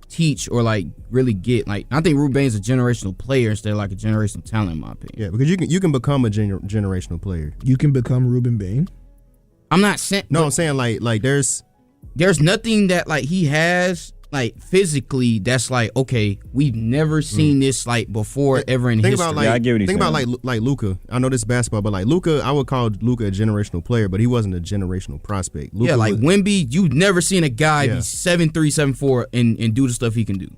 teach or really get. I think Ruben Bain's a generational player instead of a generational talent in my opinion. Yeah, because you can become a generational player. You can become Ruben Bain. I'm not saying. No, I'm saying there's nothing that he has physically that's okay, we've never seen this before ever in history. Think about Luka. I know this is basketball, but Luka, I would call Luka a generational player, but he wasn't a generational prospect. Luka Wemby, you've never seen a guy be 7'3", 7'4", and do the stuff he can do.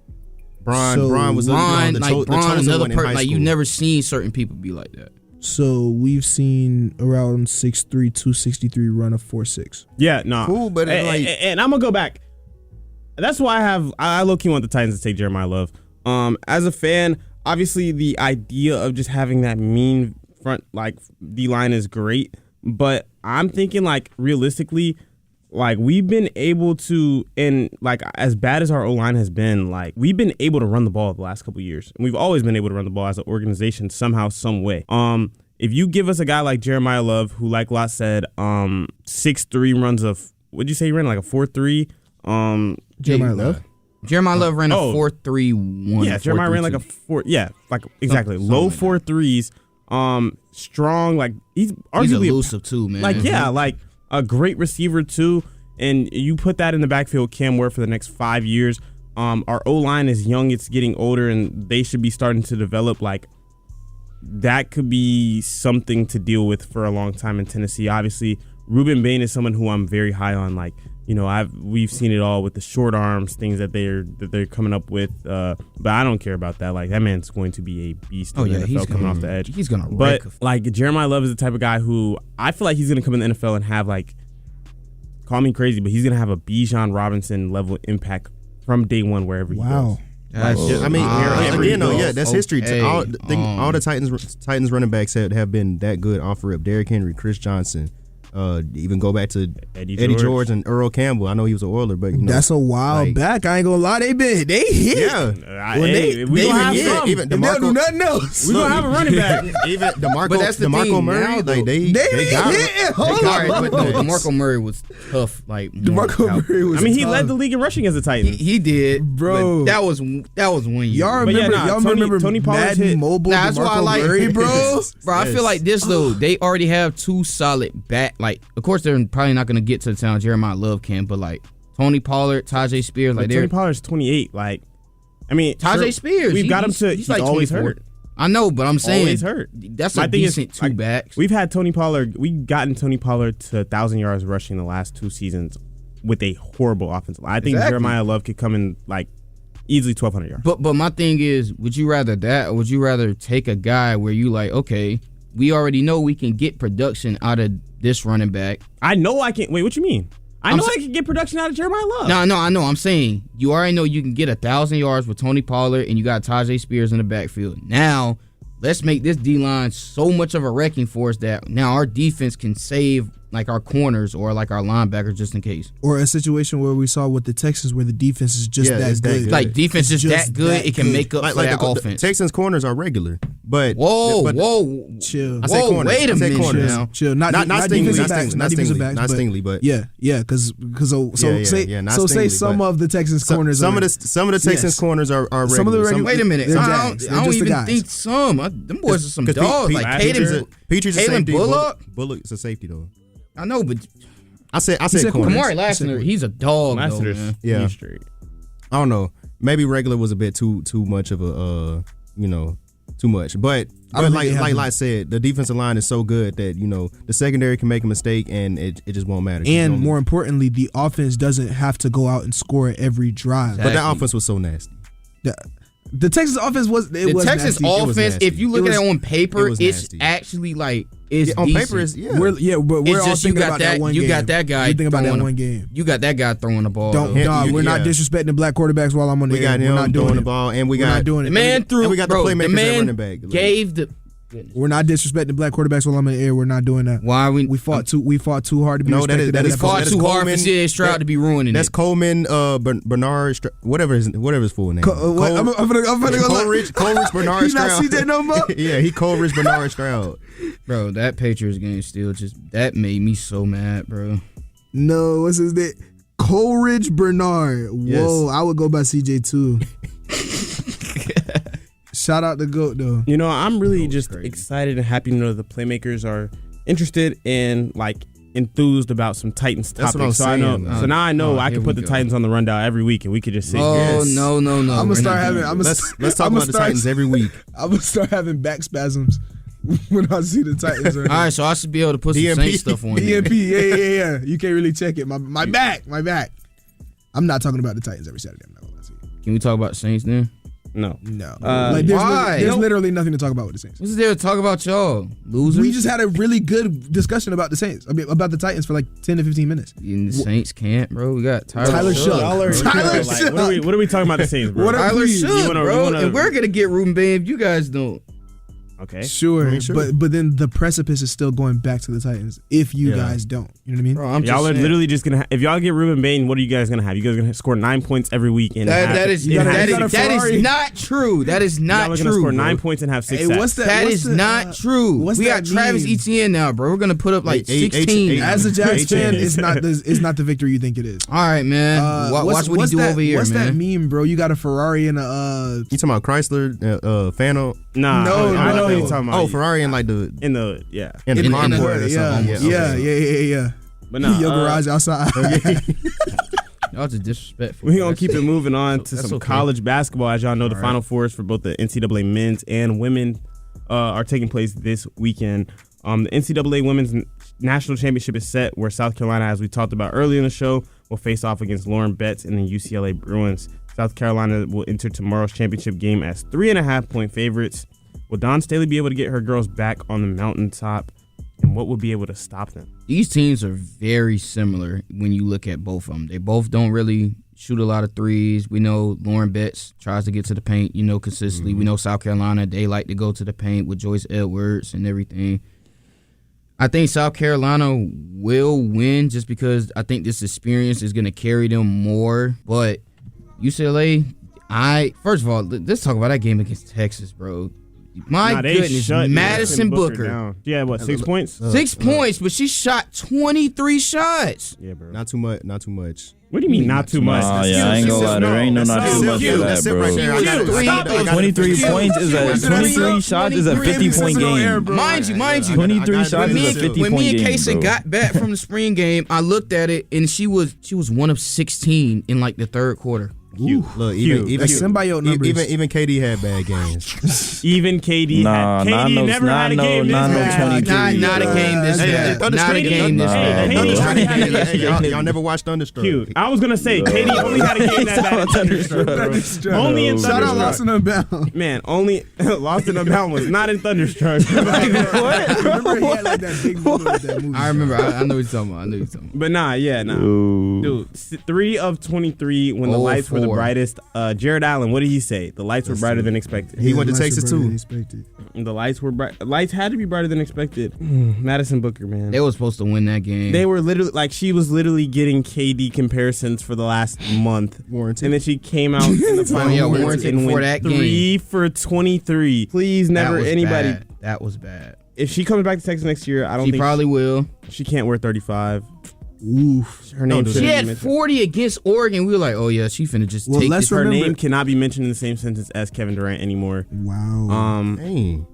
Braun was another person. You've never seen certain people be like that. So we've seen around 6'3", 263 run a 4.6. Yeah, no. Cool, but and I'm gonna go back. That's why I low-key want the Titans to take Jeremiah Love. As a fan, obviously the idea of just having that mean front D-line is great, but I'm thinking realistically, we've been able to, and as bad as our O-line has been, we've been able to run the ball the last couple of years, and we've always been able to run the ball as an organization somehow, some way. If you give us a guy like Jeremiah Love, who like Lot said, 6'3", runs what'd you say he ran, a 4.3? Jeremiah Love? Jeremiah Love ran a 4.31. Yeah, Jeremiah ran a 4. Yeah, exactly. Low 4.3s. Strong. He's arguably elusive too, man. A great receiver too. And you put that in the backfield, Cam Ward, for the next 5 years. Our O-line is young. It's getting older, and they should be starting to develop. That could be something to deal with for a long time in Tennessee. Obviously, Ruben Bain is someone who I'm very high on. We've seen it all with the short arms, things that they're coming up with. But I don't care about that. That man's going to be a beast in the NFL coming off the edge. He's gonna. But Jeremiah Love is the type of guy who I feel like he's gonna come in the NFL and have call me crazy, but he's gonna have a Bijan Robinson level impact from day one wherever he goes. That's history. All the Titans running backs have been that good off rip. Derrick Henry, Chris Johnson. Even go back to Eddie George and Earl Campbell. I know he was an Oiler, but that's a while back. I ain't gonna lie, they hit. Yeah, we don't have some. Even they don't do nothing else. We gonna have a running back. Even DeMarco Murray, they got hit. DeMarco Murray was tough. DeMarco Murray was. He led the league in rushing as a Titan. He did, bro. That was 1 year. Y'all remember Tony Pollard's Madden Mobile? That's why I like Murray, bro. Bro, I feel like this though. They already have 2 solid back. Of course, they're probably not going to get to the town Jeremiah Love can, but Tony Pollard, Tajay Spears, like Tony Pollard's 28. Like, I mean, Tajay Spears, we've got him to. He's like always 24. hurt. I know, but I'm saying Always hurt. That's a decent two backs. We've had Tony Pollard. We've gotten Tony Pollard to 1,000 yards rushing the last 2 seasons with a horrible offensive line. I think Jeremiah Love could come in like easily 1,200 yards. But my thing is, would you rather that, or would you rather take a guy where you like, okay, we already know we can get production out of this running back. I know I can. Wait, what you mean? I can get production out of Jeremiah Love. No, I know. I'm saying you already know you can get 1,000 yards with Tony Pollard, and you got Tajay Spears in the backfield. Now, let's make this D-line so much of a wrecking force that now our defense can save like our corners or like our linebackers just in case. Or a situation where we saw with the Texans where the defense is just that good. Like defense is that good, it can make up for that offense. The Texans corners are regular, but whoa, chill. I say corners. Wait a minute corners. now. Chill. Not Stingley, but yeah, because say some of the Texans corners. Some of the Texans corners are regular. Some of the regular. Wait a minute. I don't even think some. Them boys are some dogs. Like Petry's a safety. Bullock's a safety though. I know, but I said corners. Kamari Lassiter, he's a dog. Lassiter's though, man. Yeah. straight. I don't know. Maybe regular was a bit too much of a too much. But like I said, the defensive line is so good that the secondary can make a mistake and it just won't matter. And more importantly, the offense doesn't have to go out and score every drive. But that offense was so nasty. The Texas offense was the Texas offense. If you look at it on paper, it's actually like it's on decent. paper is but we're all thinking about that one game. You got that guy. You think about that one game. You got that guy throwing the ball. We're not disrespecting the black quarterbacks while I'm on the air. We got him throwing the ball, and we got doing it. The man threw. And we got the playmakers at running back. Gave the. We're not disrespecting black quarterbacks while I'm in the air. We're not doing that. Why we fought too hard to be respected. We fought too hard for C.J. Stroud to be ruining that's it. That's Coleman, Bernard, whatever his full name. I'm gonna go Coleridge Bernard Stroud. You not C.J. no more? Yeah, he Coleridge Bernard Stroud. Bro, that Patriots game still that made me so mad, bro. No, what's his name? Coleridge Bernard. Whoa, yes. I would go by C.J. too. Shout out to GOAT though. I'm really just excited and happy to know the Playmakers are interested and enthused about some Titans topics. That's what I'm saying. So now I know I can put the Titans on the rundown every week and we could just sit here. Oh no. I'm gonna start having. Let's talk about the Titans every week. I'm gonna start having back spasms when I see the Titans. All right, so I should be able to put some Saints stuff on. DMP, yeah. You can't really check it. My back. I'm not talking about the Titans every Saturday. I'm not gonna lie to you. Can we talk about the Saints then? No. There's literally nothing to talk about with the Saints. What's there to talk about, y'all? Losers? We just had a really good discussion about the Saints. About the Titans for 10 to 15 minutes. In the Saints can't, bro. We got Tyler Shook. What are we talking about the Saints, bro? Tyler Shook, bro. And we're going to get Ruben Bay if you guys don't. Okay. Sure. But then the precipice is still going back to the Titans if you guys don't. You know what I mean? Bro, y'all are literally just going to if y'all get Ruben Bain, what are you guys going to have? You guys going to score 9 points every week and that is not true. That is not true. We're going to score 9 points and have 6 sacks. That is not true. We got Travis Etienne now, bro. We're going to put up 16. As a Jags fan, it's not the victory you think it is. All right, man. Watch what he do over here, man. What's that meme, bro? You got a Ferrari and a You talking about Chrysler Fano? Nah. No, I know what you're talking about. Oh, Ferrari and in the carport or something. Yeah. But no, your garage outside. Y'all just disrespectful. We're going to keep it moving on to some college basketball. As y'all know, the Final Fours for both the NCAA men's and women are taking place this weekend. The NCAA Women's National Championship is set where South Carolina, as we talked about earlier in the show, will face off against Lauren Betts and the UCLA Bruins. South Carolina will enter tomorrow's championship game as 3.5-point favorites. Will Dawn Staley be able to get her girls back on the mountaintop? And what would be able to stop them? These teams are very similar when you look at both of them. They both don't really shoot a lot of threes. We know Lauren Betts tries to get to the paint, consistently. Mm-hmm. We know South Carolina, they like to go to the paint with Joyce Edwards and everything. I think South Carolina will win just because I think this experience is going to carry them more. But UCLA, first of all, let's talk about that game against Texas, bro. My goodness, Madison Booker. Down. Yeah, what, 6 points? 6 points, but she shot 23 shots. Yeah, bro. Not too much. Not too much. What do you mean not too much? Nah, yeah, I ain't gonna lie. There ain't no not too much for that, bro. 23 points is a 23 shots is a 50-point game. Mind you. 23 shots is a 50-point game. When me and Kaysen got back from the spring game, I looked at it and she was 1 of 16 in like the third quarter. Look, even KD had bad games. Even KD had. KD never had a game this bad. Not a game this bad. Not a game this bad. Y'all never watched Thunderstruck. Cute. I was gonna say KD only had a game that bad. Thunderstruck. Only in Thunderstruck. Shout out Lost and Unbound. Man, only Lost and Unbound was not in Thunderstruck. Remember he had like that big movie with that movie. I remember. I know what you're talking about. But nah. Dude, 3 of 23 when the lights were the brightest. Jared Allen, what did he say? The lights were brighter than expected. He went to Texas too. The lights were bright. Lights had to be brighter than expected. Madison Booker, man. They were supposed to win that game. They were literally she was literally getting KD comparisons for the last month. Warranted. And then she came out in the final warranted and for went that 3 for 23. Please, never anybody. Bad. That was bad. If she comes back to Texas next year, I don't think she probably will. She can't wear 35. Oof. Her name she had 40 against Oregon. We were like, oh yeah, she finna just take this. Her name cannot be mentioned in the same sentence as Kevin Durant anymore. Wow. Dang.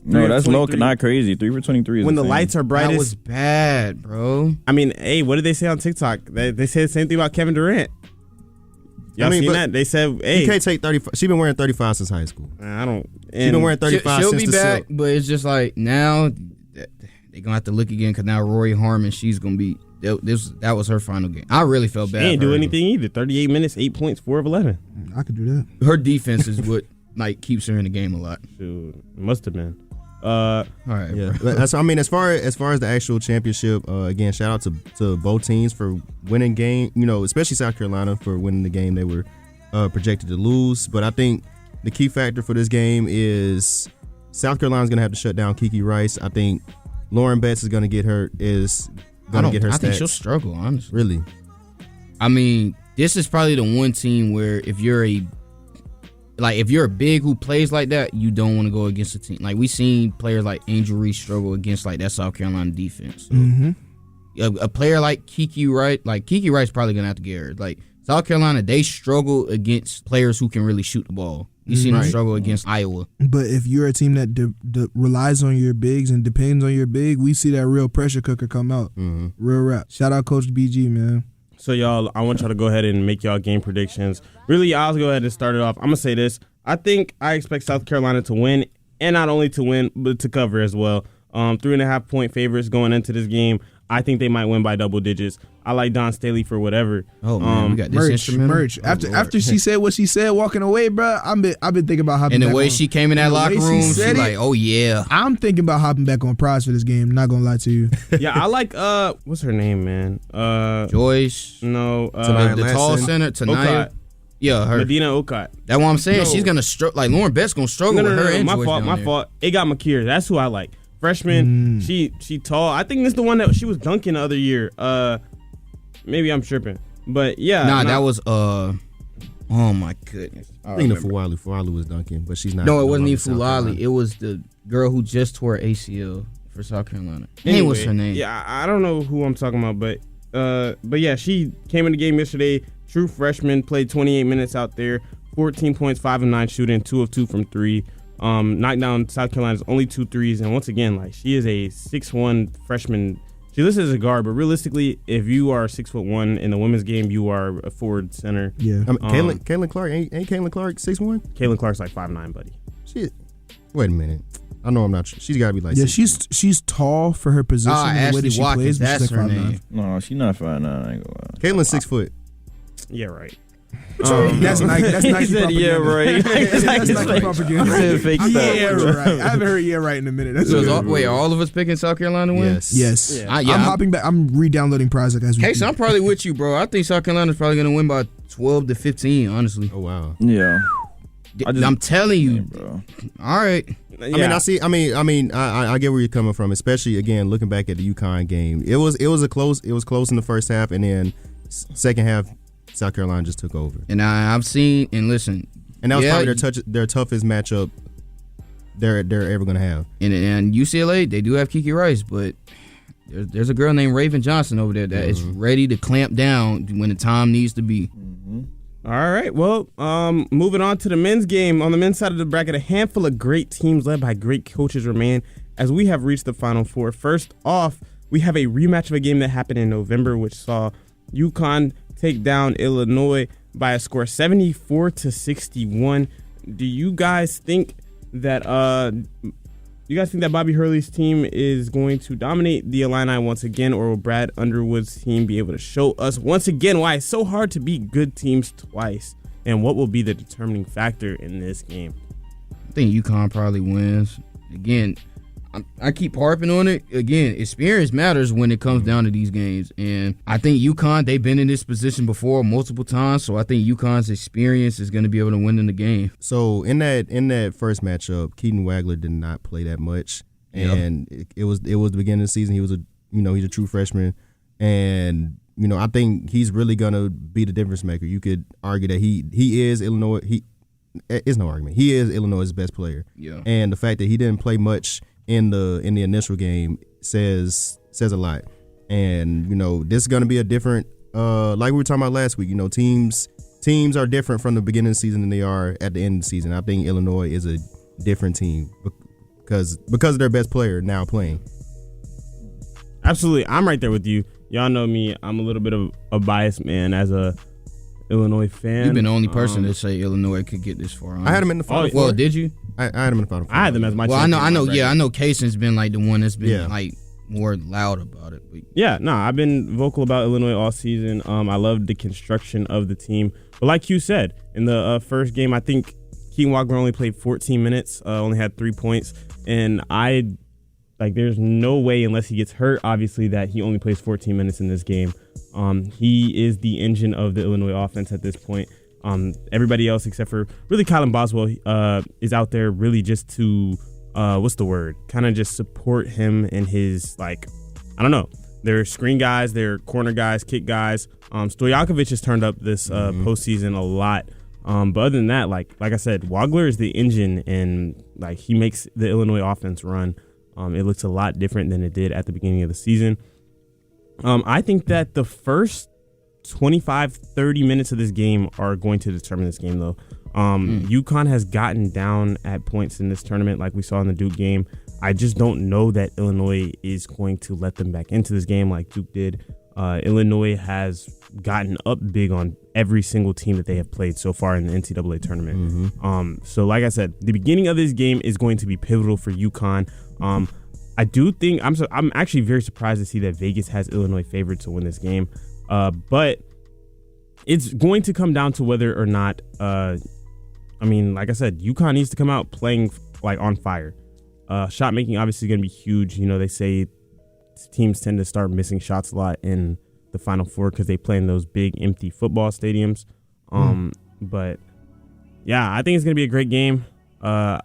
No, that's low, not crazy. 3 for 23 is when the lights are brightest. That was bad, bro. I mean, hey, what did they say on TikTok? They said the same thing about Kevin Durant. Y'all seen that? They said, hey. You can't take 35. She's been wearing 35 since high school. I don't. She's been wearing 35 she'll since be the back, silk. but it's just like now they're going to have to look again because now Rory Harmon, she's going to be. That was her final game. I really felt bad. She didn't do anything either. 38 minutes, 8 points, 4 of 11. I could do that. Her defense is what keeps her in the game a lot. Dude, it must have been. All right. Yeah. As far as the actual championship, again, shout out to both teams for winning game. Especially South Carolina for winning the game they were projected to lose. But I think the key factor for this game is South Carolina's going to have to shut down Kiki Rice. I think Lauren Betts is going to get her I think she'll struggle, honestly. Really? I mean, this is probably the one team where if you're a big who plays like that, you don't want to go against a team. Like, we seen players like Angel Reese struggle against like that South Carolina defense. So, a player like Kiki Rice, probably going to have to get her. Like, South Carolina, they struggle against players who can really shoot the ball. You seen them struggle against Iowa. But if you're a team that relies on your bigs and depends on your big, we see that real pressure cooker come out. Real rap. Shout out Coach BG, man. So, y'all, I want y'all to go ahead and make y'all game predictions. Really, I'll go ahead and start it off. I'm going to say this. I expect South Carolina to win, and not only to win, but to cover as well. 3.5 point favorites going into this game. I think they might win by double digits. I like Dawn Staley for whatever. Oh man, we got this merch. After she said what she said, walking away, bro. I've been thinking about hopping. And the way she came in that locker room, she like, oh yeah. I'm thinking about hopping back on prize for this game. Not gonna lie to you. Yeah, I like what's her name, man? Joyce. No, the tall center, Tanaya. Yeah, her. Medina Okot. That's what I'm saying. She's gonna struggle. Like Lauren Betts gonna struggle with her. No, my fault. It got Makir. That's who I like. Freshman, she tall. I think this is the one that she was dunking the other year. Maybe I'm tripping, but yeah. That was oh my goodness. I think the Fualu was dunking, but she's not. No, it wasn't even Fulali. It was the girl who just tore ACL for South Carolina. Anyway, what's her name? Yeah, I don't know who I'm talking about, but yeah, she came in the game yesterday. True freshman, played 28 minutes out there, 14 points, 5 of 9 shooting, 2 of 2 from 3. Knocked down South Carolina's only 2 threes, and once again, like, she is a 6'1" freshman. She listed as a guard, but realistically, if you are 6'1" in the women's game, you are a forward center. Yeah. Caitlin Clark ain't Caitlin Clark 6'1"? Caitlin Clark's like 5'9", buddy. Shit. Wait a minute. I know I'm not. She's got to be like. Yeah, she's tall for her position. The way that she Watkins, plays, that's her name. No, she's not 5'9". I ain't gonna lie. Caitlin's 6 foot. Yeah, right. That's Nike. That's Nike. He said, yeah, right. That's Nike propaganda. He said fake stuff. Yeah, right. I haven't heard right in a minute. That's wait, are all of us picking South Carolina to win? Yes. Yeah. I'm hopping back. I'm re-downloading Prize as we Case, I'm probably with you, bro. I think South Carolina's probably gonna win by 12 to 15. Honestly. Oh wow. Yeah. I'm telling you, bro. All right. Yeah. I mean, I get where you're coming from, especially again looking back at the UConn game. It was close in the first half, and then second half, South Carolina just took over. And I've seen and listen, and that was probably their toughest matchup they're ever going to have. And UCLA, they do have Kiki Rice, but there's a girl named Raven Johnson over there that is ready to clamp down when the time needs to be. All right, well, moving on to the men's game. On the men's side of the bracket, a handful of great teams led by great coaches remain as we have reached the Final Four. First off, we have a rematch of a game that happened in November, which saw UConn take down Illinois by a score 74-61. Do you guys think that Bobby Hurley's team is going to dominate the Illini once again, or will Brad Underwood's team be able to show us once again why it's so hard to beat good teams twice, and what will be the determining factor in this game? I think UConn probably wins. Again, I keep harping on it. Again, experience matters when it comes down to these games. And I think UConn, they've been in this position before multiple times, so I think UConn's experience is going to be able to win in the game. So in that first matchup, Keaton Wagler did not play that much. And it was the beginning of the season. He was he's a true freshman. And, I think he's really going to be the difference maker. You could argue that he is Illinois. It's no argument. He is Illinois' best player. Yeah. And the fact that he didn't play much in the initial game says a lot. And this is going to be a different like we were talking about last week. Teams are different from the beginning of the season than they are at the end of the season. I think Illinois is a different team because of their best player now playing. Absolutely, I'm right there with you. Y'all know me. I'm a little bit of a biased man as a Illinois fan. You've been the only person to say Illinois could get this far. I had them in the Final Four. Well, did you? I had them in the Final Four. I had them as my. Well, I know. Yeah, I know. Kaysen's been like the one that's been like more loud about it. But. Yeah, no, I've been vocal about Illinois all season. I love the construction of the team, but like you said, in the first game, I think Keaton Wagler only played 14 minutes, only had 3 points, and there's no way, unless he gets hurt, obviously, that he only plays 14 minutes in this game. He is the engine of the Illinois offense at this point. Everybody else, except for really Colin Boswell, is out there really just to, kind of just support him in his, I don't know. They're screen guys, they're corner guys, kick guys. Stojakovic has turned up this postseason a lot. But other than that, like I said, Wagler is the engine, and he makes the Illinois offense run. It looks a lot different than it did at the beginning of the season. I think that the first 25-30 minutes of this game are going to determine this game, though. UConn has gotten down at points in this tournament like we saw in the Duke game. I just don't know that Illinois is going to let them back into this game like Duke did. Illinois has gotten up big on every single team that they have played so far in the NCAA tournament. So like I said, the beginning of this game is going to be pivotal for UConn. I do think I'm actually very surprised to see that Vegas has Illinois favored to win this game. But it's going to come down to whether or not, like I said, UConn needs to come out playing on fire. Shot making obviously going to be huge. They say teams tend to start missing shots a lot in the Final Four because they play in those big empty football stadiums. But yeah, I think it's going to be a great game. I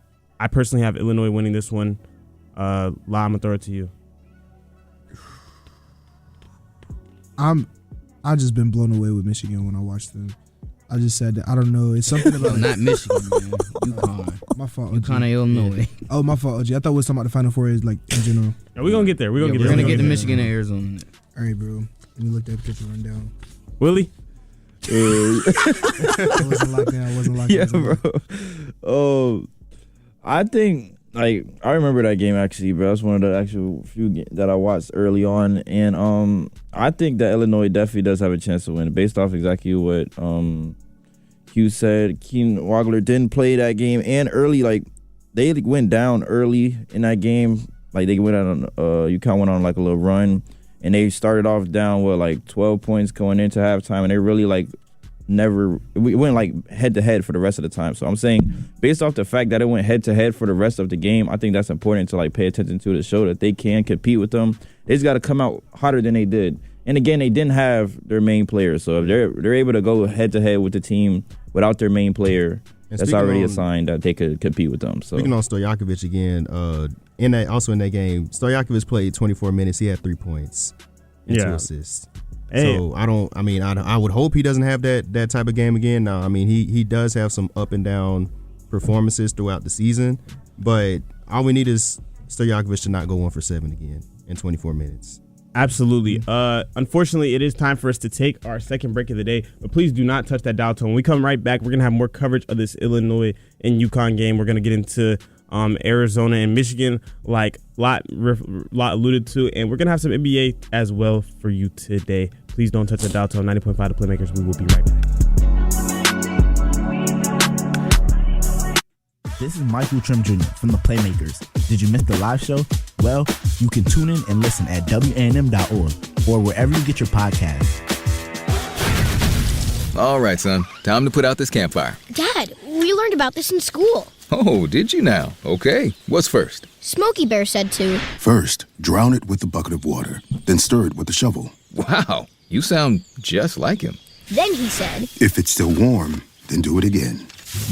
personally have Illinois winning this one. La, I'm gonna throw it to you. I've just been blown away with Michigan when I watched them. I just said that I don't know. It's something about not Michigan, man. UConn. My fault. UConn, Illinois. Oh, my fault, OG. I thought we was talking about the Final Four in general. Yeah, we're gonna get there. We're gonna get to Michigan and Arizona. All right, bro. Let me look that picture rundown. Willie. I wasn't locked down. Yeah, bro. Oh, I think. I remember that game actually, bro. That's one of the actual few that I watched early on, and I think that Illinois definitely does have a chance to win based off exactly what Hugh said. Keaton Wagler didn't play that game, and early they went down early in that game. They went on UConn went on a little run, and they started off down with 12 points going into halftime, and they really we went head to head for the rest of the time. So I'm saying, based off the fact that it went head to head for the rest of the game, I think that's important to pay attention to show that they can compete with them. They just got to come out hotter than they did. And again, they didn't have their main player. So if they're able to go head to head with the team without their main player, that's already a sign that they could compete with them. So speaking on Stojakovic again, in that game, Stojakovic played 24 minutes. He had 3 points and 2 assists. So I would hope he doesn't have that type of game again. Now, he does have some up and down performances throughout the season, But all we need is Stojakovic to not go 1 for 7 again in 24 minutes. Absolutely. Unfortunately, it is time for us to take our second break of the day, but please do not touch that dial tone. When we come right back, we're going to have more coverage of this Illinois and UConn game. We're going to get into Arizona and Michigan, like Lot alluded to, and we're going to have some NBA as well for you today. Please don't touch that dial tone. 90.5 The Playmakers. We will be right back. This is Michael Trim Jr. from The Playmakers. Did you miss the live show? Well, you can tune in and listen at WANM.org or wherever you get your podcasts. All right, son. Time to put out this campfire. Dad, we learned about this in school. Oh, did you now? Okay. What's first? Smokey Bear said to. First, drown it with a bucket of water, then stir it with a shovel. Wow, you sound just like him. Then he said. If it's still warm, then do it again.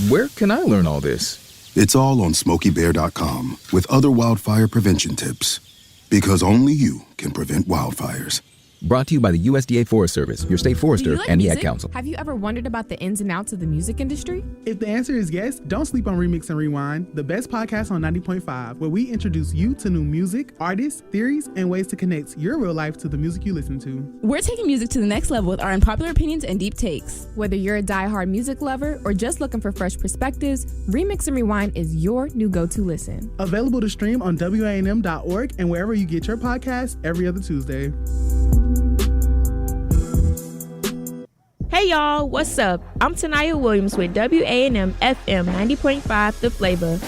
Where can I learn all this? It's all on SmokeyBear.com with other wildfire prevention tips. Because only you can prevent wildfires. Brought to you by the USDA Forest Service, your state forester, and the Ad Council. Have you ever wondered about the ins and outs of the music industry? If the answer is yes, don't sleep on Remix and Rewind, the best podcast on 90.5, where we introduce you to new music, artists, theories, and ways to connect your real life to the music you listen to. We're taking music to the next level with our unpopular opinions and deep takes. Whether you're a diehard music lover or just looking for fresh perspectives, Remix and Rewind is your new go-to listen. Available to stream on WANM.org and wherever you get your podcasts every other Tuesday. Hey y'all, what's up? I'm Tanaya Williams with WANM-FM 90.5 The Flavor.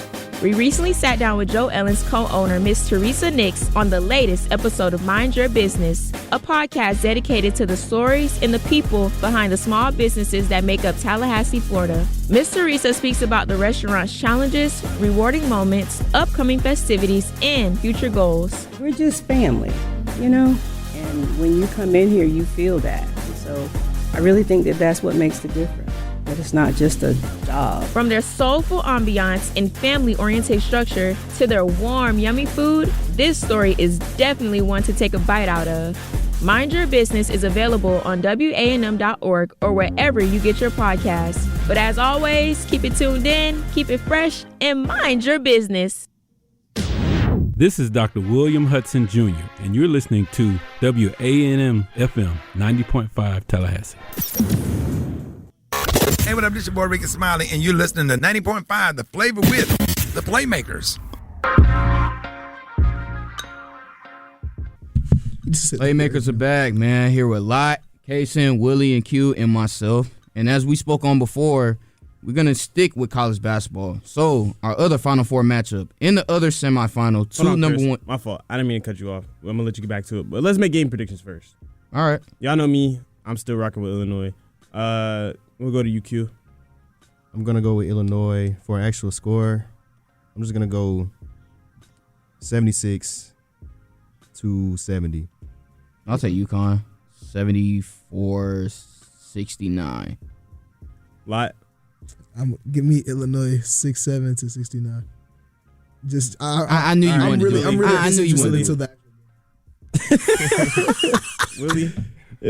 We recently sat down with Joe Ellen's co-owner, Miss Teresa Nix, on the latest episode of Mind Your Business, a podcast dedicated to the stories and the people behind the small businesses that make up Tallahassee, Florida. Miss Teresa speaks about the restaurant's challenges, rewarding moments, upcoming festivities, and future goals. We're just family, you know? And when you come in here, you feel that. And so I really think that that's what makes the difference, that it's not just a job. From their soulful ambiance and family-oriented structure to their warm, yummy food, this story is definitely one to take a bite out of. Mind Your Business is available on WANM.org or wherever you get your podcasts. But as always, keep it tuned in, keep it fresh, and mind your business. This is Dr. William Hudson Jr., and you're listening to WANM-FM 90.5 Tallahassee. Hey, what up? This your boy Ricky Smiley, and you're listening to 90.5 The Flavor with The Playmakers. Playmakers are back, man. Here with Lot, Kaysen, Willie, and Q, and myself. And as we spoke on before, we're going to stick with college basketball. So, our other Final Four matchup. In the other semifinal, Chris, one. My fault. I didn't mean to cut you off. I'm going to let you get back to it. But let's make game predictions first. All right. Y'all know me. I'm still rocking with Illinois. We'll go to UQ. I'm going to go with Illinois for an actual score. I'm just going to go 76-70. I'll take UConn. 74-69. Lot. Give me Illinois 67-69. Just I knew you wanted to do it. I knew you wanted to do it. Willie.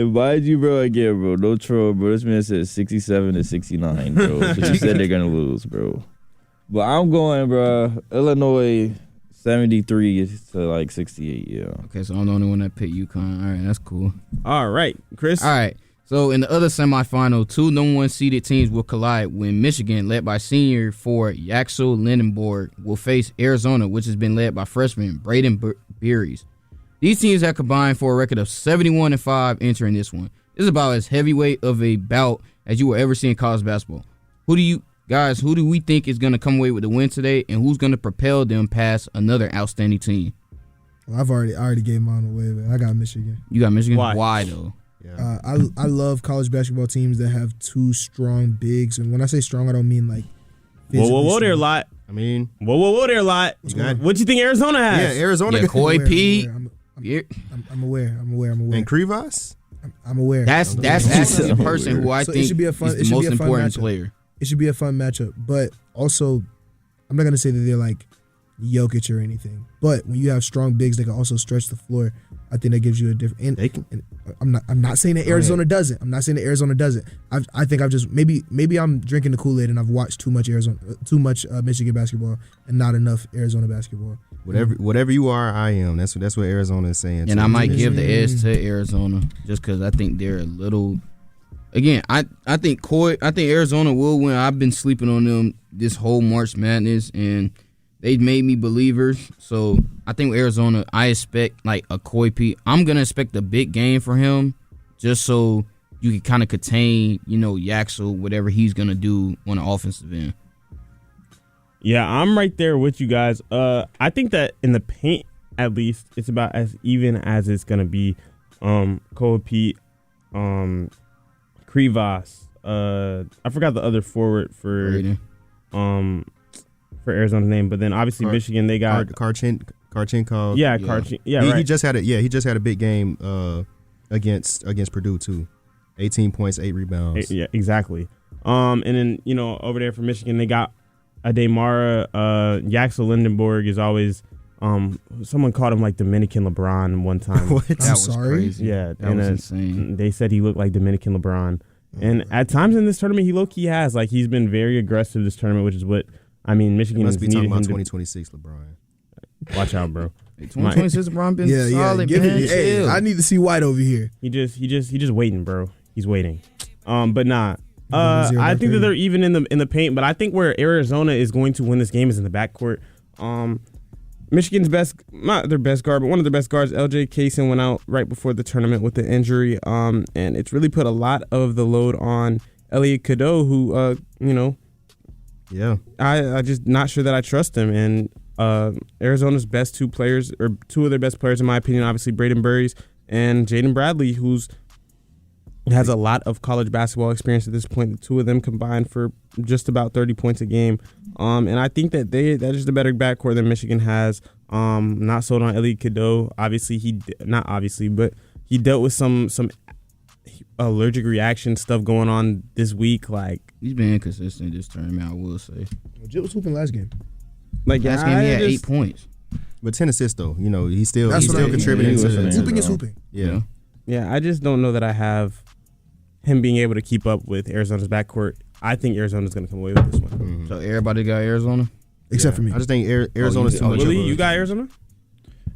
Mind you, bro, again, bro. No troll, bro. This man said 67-69, bro. But you said they're gonna lose, bro. But I'm going, bro. Illinois 73 to like 68. Yeah. Okay, so I'm the only one that picked UConn. All right, that's cool. All right, Chris. All right. So in the other semifinal, two number one seeded teams will collide when Michigan, led by senior forward Yaxel Lindenborg, will face Arizona, which has been led by freshman Braden Beeries. These teams have combined for a record of 71-5 entering this one. This is about as heavyweight of a bout as you will ever see in college basketball. Who do we think is going to come away with the win today, and who's going to propel them past another outstanding team? Well, I already gave mine away, but I got Michigan. You got Michigan? Why though? Yeah. I love college basketball teams that have two strong bigs, and when I say strong, I don't mean like. Whoa there, Lot. I mean, whoa there, Lot. What do you think Arizona has? Yeah, Arizona. Yeah, Koi P. I'm aware. And Krivas? I'm aware. That's actually the person who I think is the most important player. It should be a fun matchup, but also, I'm not gonna say that they're like Jokic or anything. But when you have strong bigs that can also stretch the floor, I think that gives you a different. And I'm not saying that Arizona doesn't. I'm not saying that Arizona doesn't. I think I've just maybe I'm drinking the Kool-Aid and I've watched too much Michigan basketball and not enough Arizona basketball. Whatever you are, I am. That's what Arizona is saying. And I might give the edge to Arizona just because I think they're a little. Again, I think Arizona will win. I've been sleeping on them this whole March Madness, and they made me believers. So I think with Arizona, I expect like a Koi P. I'm gonna expect a big game for him, just so you can kind of contain, Yaxel, whatever he's gonna do on the offensive end. Yeah, I'm right there with you guys. I think that in the paint, at least, it's about as even as it's gonna be. Koi P, Krivas. I forgot the other forward for Arizona's name, but then obviously Michigan, they got Karchenkov. Yeah, Karchenkov. Yeah, right. He just had a big game against Purdue too. 18 points, 8 rebounds. Yeah, exactly. And then over there for Michigan, they got Ademara. Yaxel Lindenberg is always. Someone called him like Dominican LeBron one time. What? That was crazy. Yeah, that was insane. They said he looked like Dominican LeBron, and at times in this tournament, he low-key has. Like, he's been very aggressive this tournament, which is what Michigan must be talking about 2026 LeBron. Watch out, bro. 2026 LeBron been solid. Give it. Hey, I need to see White over here. He just waiting, bro. He's waiting. But nah. I think that they're even in the paint, but I think where Arizona is going to win this game is in the backcourt. Michigan's not their best guard, but one of their best guards, LJ Kaysen, went out right before the tournament with an injury, and it's really put a lot of the load on Elliot Cadeau, who, I just not sure that I trust him. And Arizona's best two of their best players, in my opinion, obviously Braden Burries and Jaden Bradley, who's has a lot of college basketball experience at this point. The two of them combined for just about 30 points a game. And I think that that's just a better backcourt than Michigan has. Not sold on Elliot Cadeau. Obviously, but he dealt with some allergic reaction stuff going on this week. Like, he's been inconsistent this tournament, I will say. Jit was hooping last game. Last game he had 8 points. But 10 assists though. He's still contributing to hooping is hooping. Yeah. Yeah, I just don't know that I have him being able to keep up with Arizona's backcourt. I think Arizona's going to come away with this one. Mm-hmm. So everybody got Arizona? Except for me. I just think Arizona's too much. Lily, you got Arizona?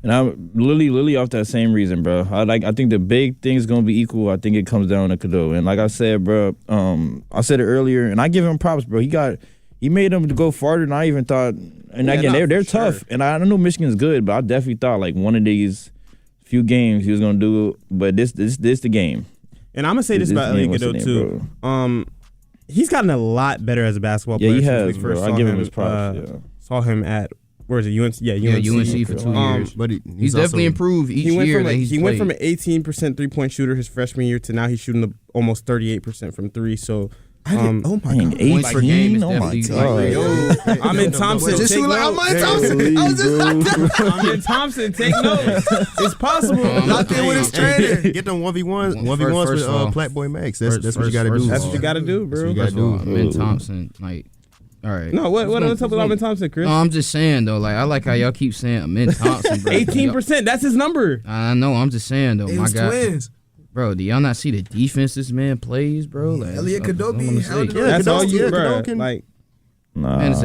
And I'm Lily off that same reason, bro. I think the big thing is going to be equal. I think it comes down to Cadeau. And like I said, bro, I said it earlier, and I give him props, bro. He made them go farther than I even thought. And again, they're tough. Sure. And I know Michigan's good, but I definitely thought like one of these few games he was going to do it. But this the game. And I'm going to say this about Elliot Cadeau, too. He's gotten a lot better as a basketball player. Yeah, he has, bro. I give him his props. Saw him at, where is it, UNC? Yeah, UNC for 2 years. But he's definitely improved each year that he's He played. went from an 18% three-point shooter his freshman year to now he's shooting almost 38% from three. So, oh my God. 18? Oh my God. Amin Thompson, take notes. Amin Thompson, take notes. It's possible. Locked in with his trainer. Get them 1v1s with Flatboy Max. That's what you got to do. That's what you got to do, bro. Amin Thompson, all right. No, what's up with Amin Thompson, Chris? No, I'm just saying though. I like how y'all keep saying Amin Thompson, bro. 18%. That's his number. I know. I'm just saying though. It was twins. Bro, do y'all not see the defense this man plays, bro? Elliot Cadeau being held. That's all you, bro. Like, man, it's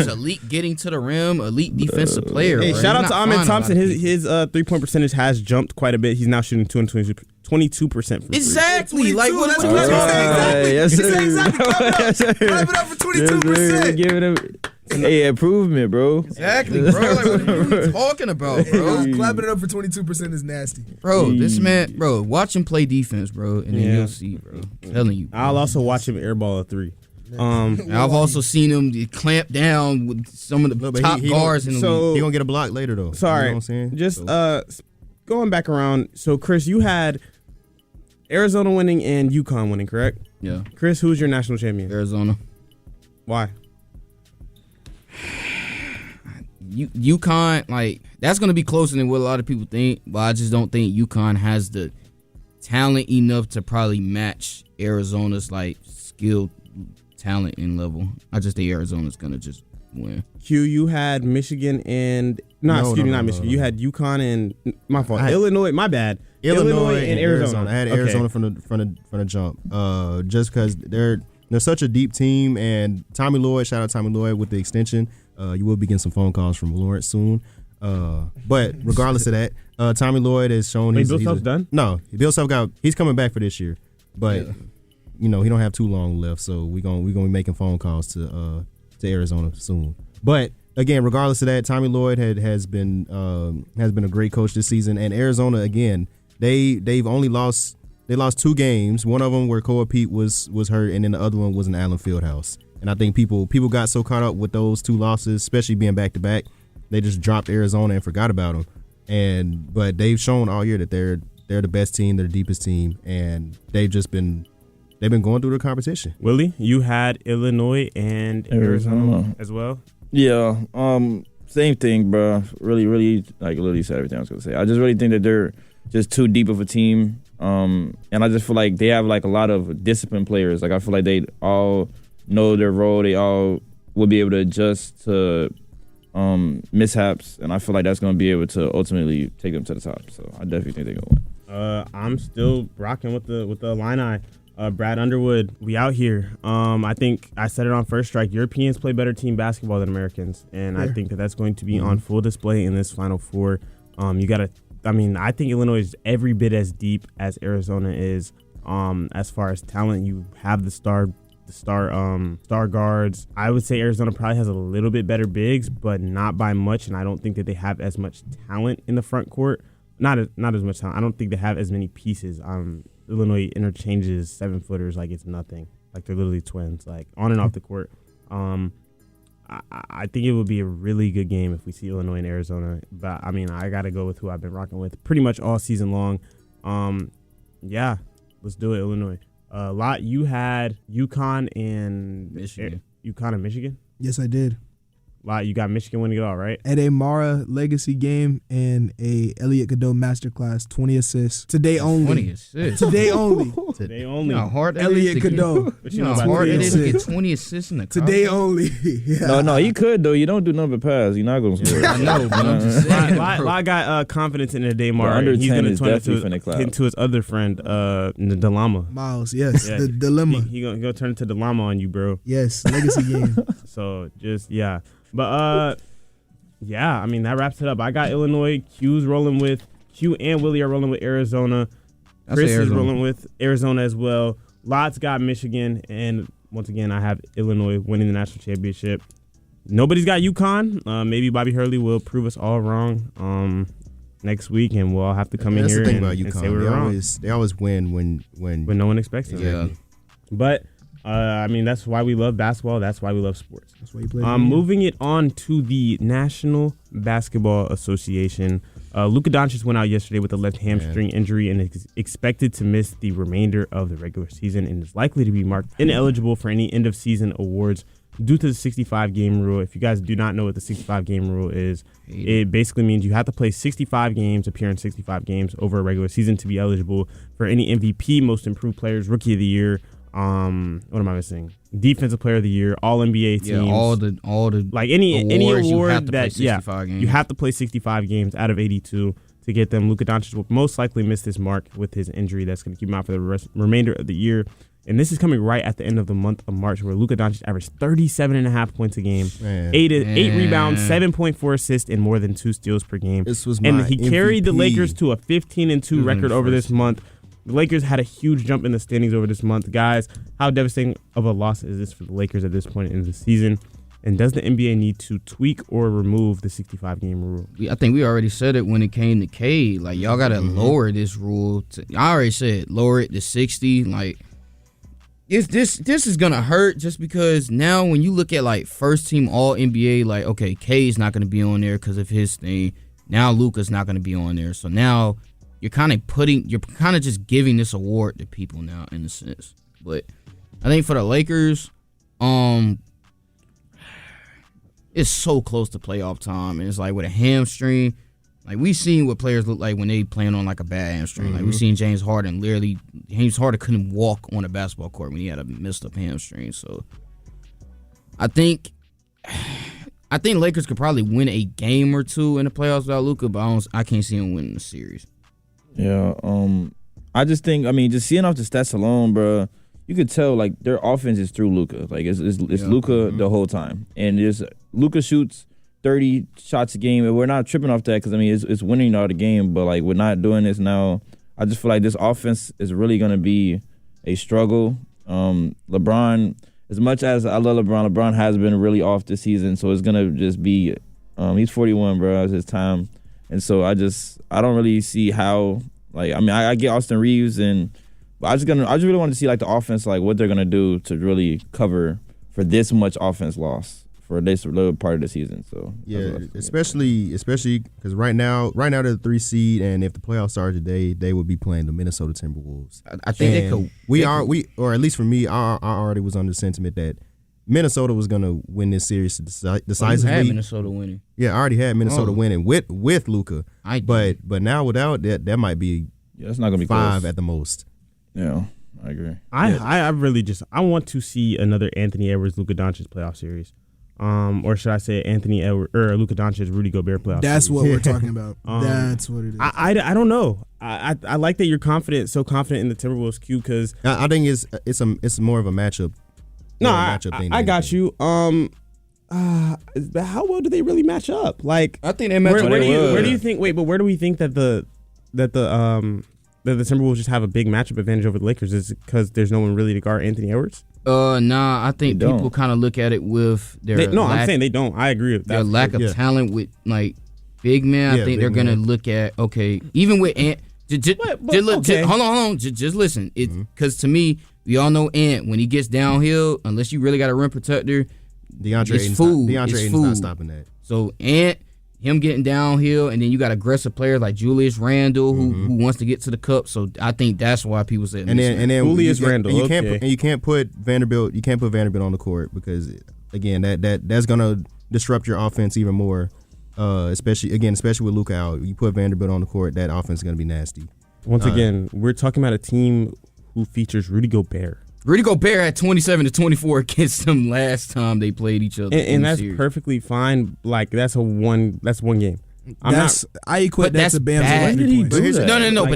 elite getting to the rim, elite defensive player. Hey, bro. shout out to Amin Thompson. His 3-point percentage has jumped quite a bit. He's now shooting 22% from three. Exactly. Like what? That's what exactly. Yes, sir. Exactly. Clap it up for 22%. Give it a improvement, bro. Exactly, bro. Like, what are you talking about, bro? Clapping it up for 22% is nasty. Bro, this man, bro, watch him play defense, bro, and then you'll see, bro. I'm telling you. Bro. I'll also watch him airball a three. I've also seen him clamp down with some of the top guards in the league. He gonna get a block later though. Sorry, you know what I'm saying? Just going back around. So Chris, you had Arizona winning and UConn winning, correct? Yeah. Chris, who's your national champion? Arizona. Why? UConn, that's going to be closer than what a lot of people think, but I just don't think UConn has the talent enough to probably match Arizona's, skill, talent, and level. I just think Arizona's going to just win. Q, you had Michigan and not Michigan. You had UConn and my fault. Illinois. My bad. Illinois and Arizona. I had Arizona from the jump. Just because they're such a deep team, and Tommy Lloyd, shout out Tommy Lloyd with the extension. You will be getting some phone calls from Lawrence soon. But regardless of that, Tommy Lloyd has shown Bill Self's done? No, Bill Self he's coming back for this year, but he don't have too long left, so we're gonna be making phone calls to Arizona soon. But again, regardless of that, Tommy Lloyd has been a great coach this season, and Arizona again they've only lost 2 games. One of them where Koa Pete was hurt, and then the other one was in Allen Fieldhouse. And I think people got so caught up with those 2 losses, especially being back to back, they just dropped Arizona and forgot about them. But they've shown all year that they're the best team, they're the deepest team, and they've been going through the competition. Willie, you had Illinois and Arizona as well. Yeah, same thing, bro. Really, like Lily said everything I was gonna say. I just really think that they're just too deep of a team, and I just feel like they have like a lot of disciplined players. Like I feel like they all know their role. They all will be able to adjust to mishaps, and I feel like that's going to be able to ultimately take them to the top. So I definitely think they're going to win. I'm still rocking with the Illini. Brad Underwood, we out here. I think I said it on First Strike. Europeans play better team basketball than Americans, and I think that's going to be on full display in this Final Four. I think Illinois is every bit as deep as Arizona is. As far as talent, you have the star guards. I would say Arizona probably has a little bit better bigs, but not by much, and I don't think that they have as much talent in the front court. Not as much talent. I don't think they have as many pieces. Illinois interchanges 7-footers like it's nothing. Like they're literally twins, like on and off the court. I think it would be a really good game if we see Illinois and Arizona. But I gotta go with who I've been rocking with pretty much all season long. Let's do it, Illinois. Lot, you had UConn and Michigan. UConn and Michigan? Yes, I did. Lot, you got Michigan winning it all, right? At a Mara legacy game and a Elliot Cadeau masterclass, 20 assists. Today only. 20 assists. Today only. Today only. You know how hard Elliot Cadeau. But you know how hard it is to get 20 assists in the Today only. Yeah. No, you could though. You don't do nothing but pass. You're not going to score. I know, but I'm just saying. Lot got confidence in Today Mara. Under He's 10 going to is turn definitely finna clap. into his other friend, Delama. Miles, yes. The dilemma. He gonna turn into Delama on you, bro. Yes, legacy game. So just but that wraps it up. I got Illinois. Q and Willie are rolling with Arizona. Chris is rolling with Arizona as well. Lots got Michigan, and once again, I have Illinois winning the national championship. Nobody's got UConn. Maybe Bobby Hurley will prove us all wrong next week, and we'll all have to come in here and say we're wrong. They always win when no one expects it. Yeah. But that's why we love basketball. That's why we love sports. That's why you play. Moving it on to the National Basketball Association. Luka Doncic went out yesterday with a left hamstring injury and is expected to miss the remainder of the regular season and is likely to be marked ineligible for any end-of-season awards due to the 65-game rule. If you guys do not know what the 65-game rule is, it basically means you have to play 65 games, appear in 65 games over a regular season to be eligible for any MVP, Most Improved Players, Rookie of the Year, what am I missing? Defensive Player of the Year, All NBA teams. Yeah, all the like any award games. You have to play 65 games out of 82 to get them. Luka Doncic will most likely miss this mark with his injury that's going to keep him out for the remainder of the year. And this is coming right at the end of the month of March, where Luka Doncic averaged 37.5 points a game, 8 rebounds, 7.4 assists, and more than 2 steals per game. This was and my he MVP. carried the Lakers to a 15-2 record over this month. The Lakers had a huge jump in the standings over this month. Guys, how devastating of a loss is this for the Lakers at this point in the season? And does the NBA need to tweak or remove the 65-game rule? I think we already said it when it came to K. Like, y'all got to lower this rule. I already said lower it to 60. Like, this is going to hurt just because now when you look at, like, first-team All-NBA, like, okay, K's not going to be on there because of his thing. Now Luka's not going to be on there. So now you're kind of just giving this award to people now in a sense. But I think for the Lakers, it's so close to playoff time. And it's like with a hamstring, like we seen what players look like when they playing on like a bad hamstring. Like we seen James Harden couldn't walk on a basketball court when he had a messed up hamstring. So I think I think Lakers could probably win a game or two in the playoffs without Luka, but I can't see him winning the series. Yeah, I just think, just seeing off the stats alone, bro, you could tell like their offense is through Luka. Like it's Luka the whole time, and Luka shoots 30 shots a game, and we're not tripping off that because it's winning all the game, but like we're not doing this now. I just feel like this offense is really gonna be a struggle. LeBron, as much as I love LeBron has been really off this season, so it's gonna just be he's 41, bro. It's his time, and so I don't really see how. Like I get Austin Reeves, but I just really want to see like the offense, like what they're gonna do to really cover for this much offense loss for this little part of the season. So yeah, especially because right now they're the 3 seed, and if the playoffs started today, they would be playing the Minnesota Timberwolves. I think they could. Or at least for me, I already was under the sentiment that Minnesota was gonna win this series decisively. You had Minnesota winning. Yeah, I already had Minnesota winning with Luka. But now without that might be it's not gonna be 5 close at the most. Yeah, I agree. I really I want to see another Anthony Edwards Luka Doncic playoff series. Or should I say Anthony Edwards or Luka Doncic Rudy Gobert playoff That's series. what we're talking about. That's what it is. I don't know. I like that you're so confident in the Timberwolves queue because I think it's more of a matchup. No, I got you. How well do they really match up? Like I think they match up. Where do you think? Wait, but where do we think that the Timberwolves just have a big matchup advantage over the Lakers? Is it because there's no one really to guard Anthony Edwards? Nah, I think people kind of look at it with their I'm saying they don't. I agree with that. Their lack of talent with like big man. I think they're gonna look at even with Ant. Hold on. Just listen. It's because to me, we all know Ant when he gets downhill, unless you really got a rim protector, DeAndre Ayton's not stopping that. So Ant, him getting downhill, and then you got aggressive players like Julius Randle who wants to get to the cup. So I think that's why people say. And then Julius Randle, you can't put Vanderbilt. You can't put Vanderbilt on the court because again that's gonna disrupt your offense even more. Especially with Luka out, you put Vanderbilt on the court, that offense is gonna be nasty. Once again, we're talking about a team who features Rudy Gobert. Rudy Gobert had 27-24 against them last time they played each other, and that's perfectly fine. Like that's one game. I equate that to Bam's 11 points. No.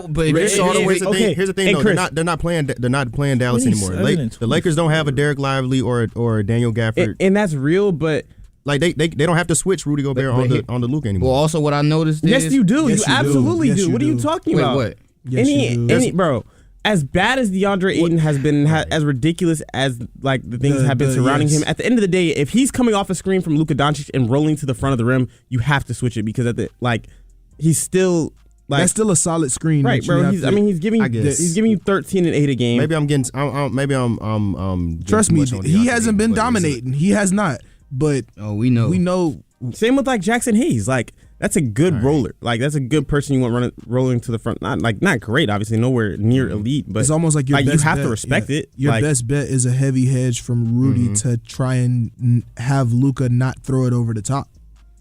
But here's the thing. Though, they're not playing Dallas anymore. The Lakers don't have a Derek Lively or Daniel Gafford, and that's real. But like they don't have to switch Rudy Gobert on the Luka anymore. Well, also what I noticed is yes, you do. You absolutely do. What are you talking about? What? Any bro. As bad as DeAndre Ayton has been, as ridiculous as like the things have been surrounding him, at the end of the day, if he's coming off a screen from Luka Doncic and rolling to the front of the rim, you have to switch it because he's still like that's still a solid screen, right, bro? He's giving you 13 and 8 a game. Maybe Trust me, he hasn't been dominating. He has not. But we know. Same with like Jackson Hayes, like. That's a good roller. Like that's a good person you want rolling to the front. Not great, obviously, nowhere near elite, but it's almost like your best you have bet. to respect it. Your best bet is a heavy hedge from Rudy to try and have Luka not throw it over the top.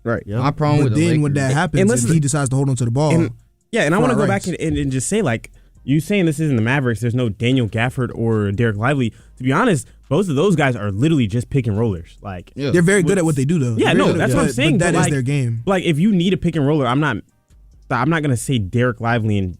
Right. Yep. My problem with then when that happens, if he decides to hold on to the ball, and I want to go back and just say like you saying this isn't the Mavericks. There's no Daniel Gafford or Derek Lively. To be honest, both of those guys are literally just pick and rollers. Like they're very good at what they do, though. Yeah, no, that's what I'm saying. But that is their game. Like if you need a pick and roller, I'm not gonna say Derek Lively and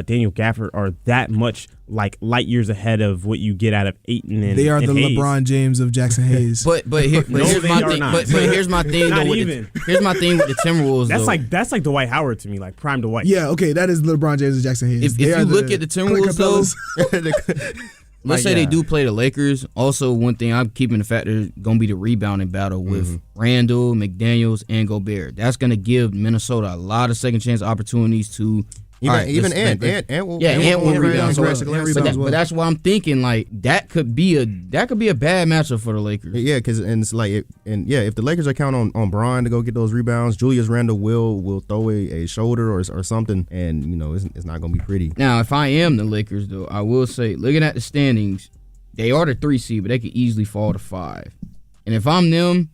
Daniel Gafford are that much like light years ahead of what you get out of Ayton and they are the Hayes. LeBron James of Jackson Hayes. But here's my thing. But here's my thing. Here's my thing with the Timberwolves. That's like Dwight Howard to me, like prime Dwight. Yeah, okay, that is LeBron James of Jackson Hayes. If you look at the Timberwolves, though. Let's say they do play the Lakers. Also, one thing I'm keeping the fact there's going to be the rebounding battle with Randall, McDaniels, and Gobert. That's going to give Minnesota a lot of second chance opportunities to. Ant will rebound. But that's why I'm thinking like that could be a bad matchup for the Lakers. Yeah, because if the Lakers are counting on Bron to go get those rebounds, Julius Randle will throw a shoulder or something, and it's not going to be pretty. Now, if I am the Lakers, though, I will say, looking at the standings, they are the 3 seed, but they could easily fall to 5. And if I'm them,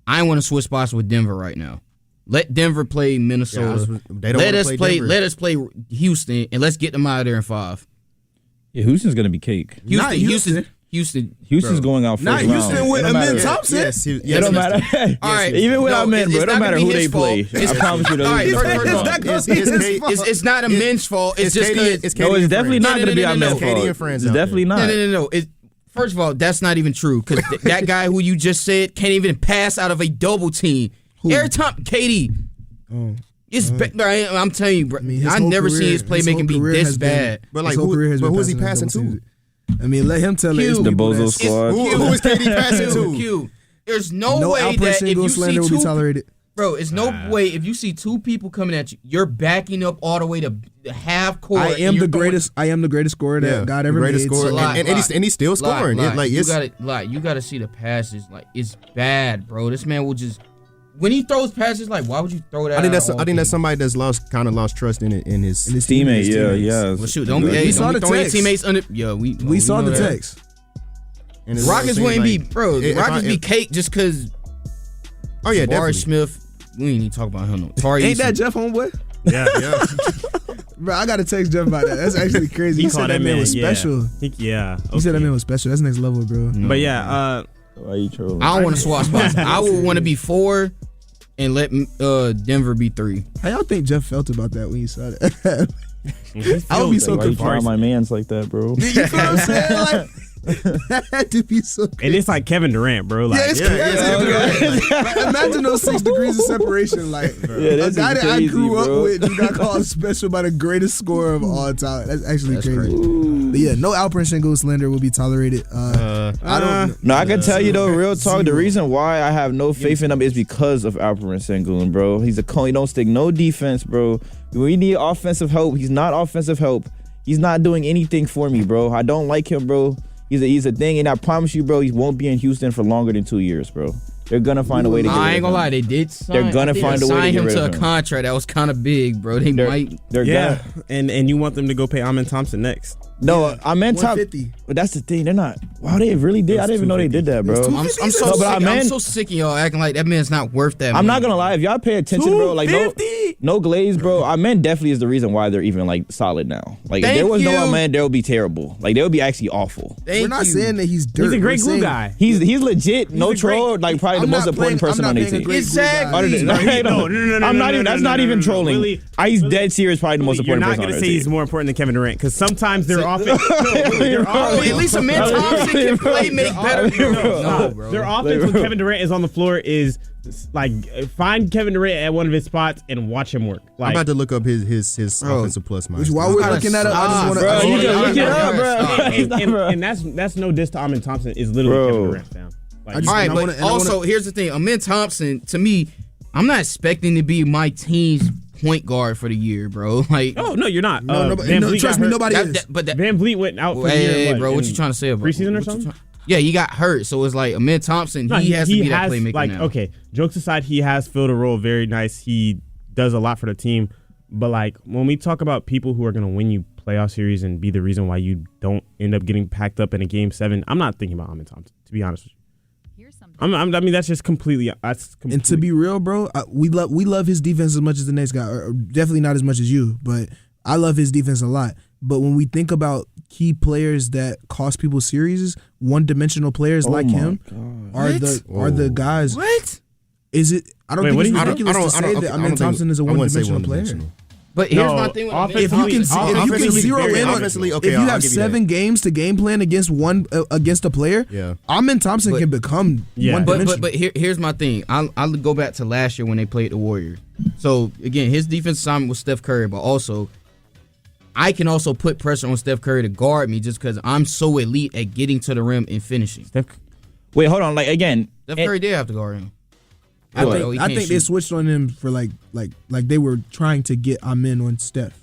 I want to switch spots with Denver right now. Let Denver play Minnesota. Let us play Houston, and let's get them out of there in 5. Yeah, Houston's gonna be cake. Houston Houston's going out first Not round. Houston with Amin Thompson. Yes, It don't matter. All right, Even without men, bro, it don't matter who they play. It's I promise you. All right, It's it's not a men's fault. It's just because no, it's definitely not going to be our men's fault. It's definitely not. No. First of all, that's not even true because that guy who you just said can't even pass out of a double team. Every time, KD. I'm telling you, bro. I never seen his playmaking be this bad. But like, who is he passing to? I mean, let him tell it. The Bozo squad. Who is KD passing to? Q. There's no way that if you see will be tolerated. Bro, it's no way if you see two people coming at you, you're backing up all the way to half court. I am the greatest scorer that God ever made. And he's still scoring. You gotta see the passes. Like, it's bad, bro. This man will just when he throws passes, like, why would you throw that? I think that's somebody that's lost trust in his teammate. Yeah. Well, shoot, don't throw your teammates under. Yeah, we saw the text. And Rockets wouldn't be, bro. The Rockets be cake just because. Oh yeah, Jabari definitely. Smith. We ain't even talk about him. Ain't that Jeff homeboy? Yeah. Bro, I gotta text Jeff about that. That's actually crazy. He said that man was special. He said that man was special. That's next level, bro. But yeah, why are you trolling? I don't want to swap spots. I would want to be 4 and let Denver be 3. How y'all think Jeff felt about that when you saw that? I would be so confused. Why you confused. my man's like that, bro? You feel what I'm saying? Like, that had to be so crazy. And it's like Kevin Durant, bro. Like, Like, imagine those 6 degrees of separation. Like, a guy that I grew up with, you got called special by the greatest scorer of all time. That's actually crazy. But yeah, no Alperen Sengun slander will be tolerated. I don't. No, I can tell you though, real talk. The reason why I have no faith in him is because of Alperen Sengun, bro. He's a cone. He don't stick no defense, bro. We need offensive help. He's not offensive help. He's not doing anything for me, bro. I don't like him, bro. He's a thing, and I promise you, bro, he won't be in Houston for longer than 2 years, bro. They're gonna find a way to get rid of him. I ain't gonna lie, they did sign. They're gonna find a way to get rid of him. Sign him to a contract that was kind of big, bro. They're and you want them to go pay Amin Thompson next. No, Amin Thompson. But that's the thing. They're not. Wow, they really did. I didn't even know they did that, bro. I'm so sick of y'all acting like that man's not worth that. I'm not gonna lie. If y'all pay attention, bro, like no Glaze, bro. Amin definitely is the reason why they're even like solid now. Like if there was no Amin, they would be terrible. Like they would be actually awful. We're not saying that he's dirt. He's a great glue guy. He's legit. No troll. Like probably the most important person on their team. Exactly. No. I'm not even. That's not even trolling. Really, he's dead serious. Probably the most important person on You're not their gonna say team. he's more important than Kevin Durant because sometimes they're offense. At least Amin Thompson can play make better. No, bro. Their offense when Kevin Durant is on the floor is like find Kevin Durant at one of his spots and watch him work. Like, I'm about to look up his offensive plus minus. While we're looking at it, I just want to. You can look it up, bro. And that's no diss to Amin Thompson. Is literally Kevin Durant, fam. Like, All right, but also here's the thing. Amin Thompson, to me, I'm not expecting to be my team's point guard for the year, bro. Like, oh no, you're not. Trust me, nobody is. But Van Vliet went out for the year. Hey, bro, what you trying to say about preseason or something? Yeah, he got hurt, so it's like Amin Thompson. He has to be that playmaker now. Okay, jokes aside, he has filled a role very nice. He does a lot for the team. But like when we talk about people who are going to win you playoff series and be the reason why you don't end up getting packed up in a game 7, I'm not thinking about Amin Thompson, to be honest with you. I mean, that's just completely. And to be real, bro, we love his defense as much as the next guy. Or definitely not as much as you, but I love his defense a lot. But when we think about key players that cost people series, one-dimensional players like him are the guys. What? Is it? I don't think it's ridiculous to say that Amin Thompson is a one-dimensional player. But here's my thing. If you can zero in on, if you have 7 games to game plan against a player, Amin Thompson can become one-dimensional. But here's my thing. I'll go back to last year when they played the Warriors. So again, his defense assignment was Steph Curry, but also I can also put pressure on Steph Curry to guard me just because I'm so elite at getting to the rim and finishing. Wait, hold on. Like again, Steph Curry did have to guard him. I think they switched on him for like they were trying to get Amin on Steph,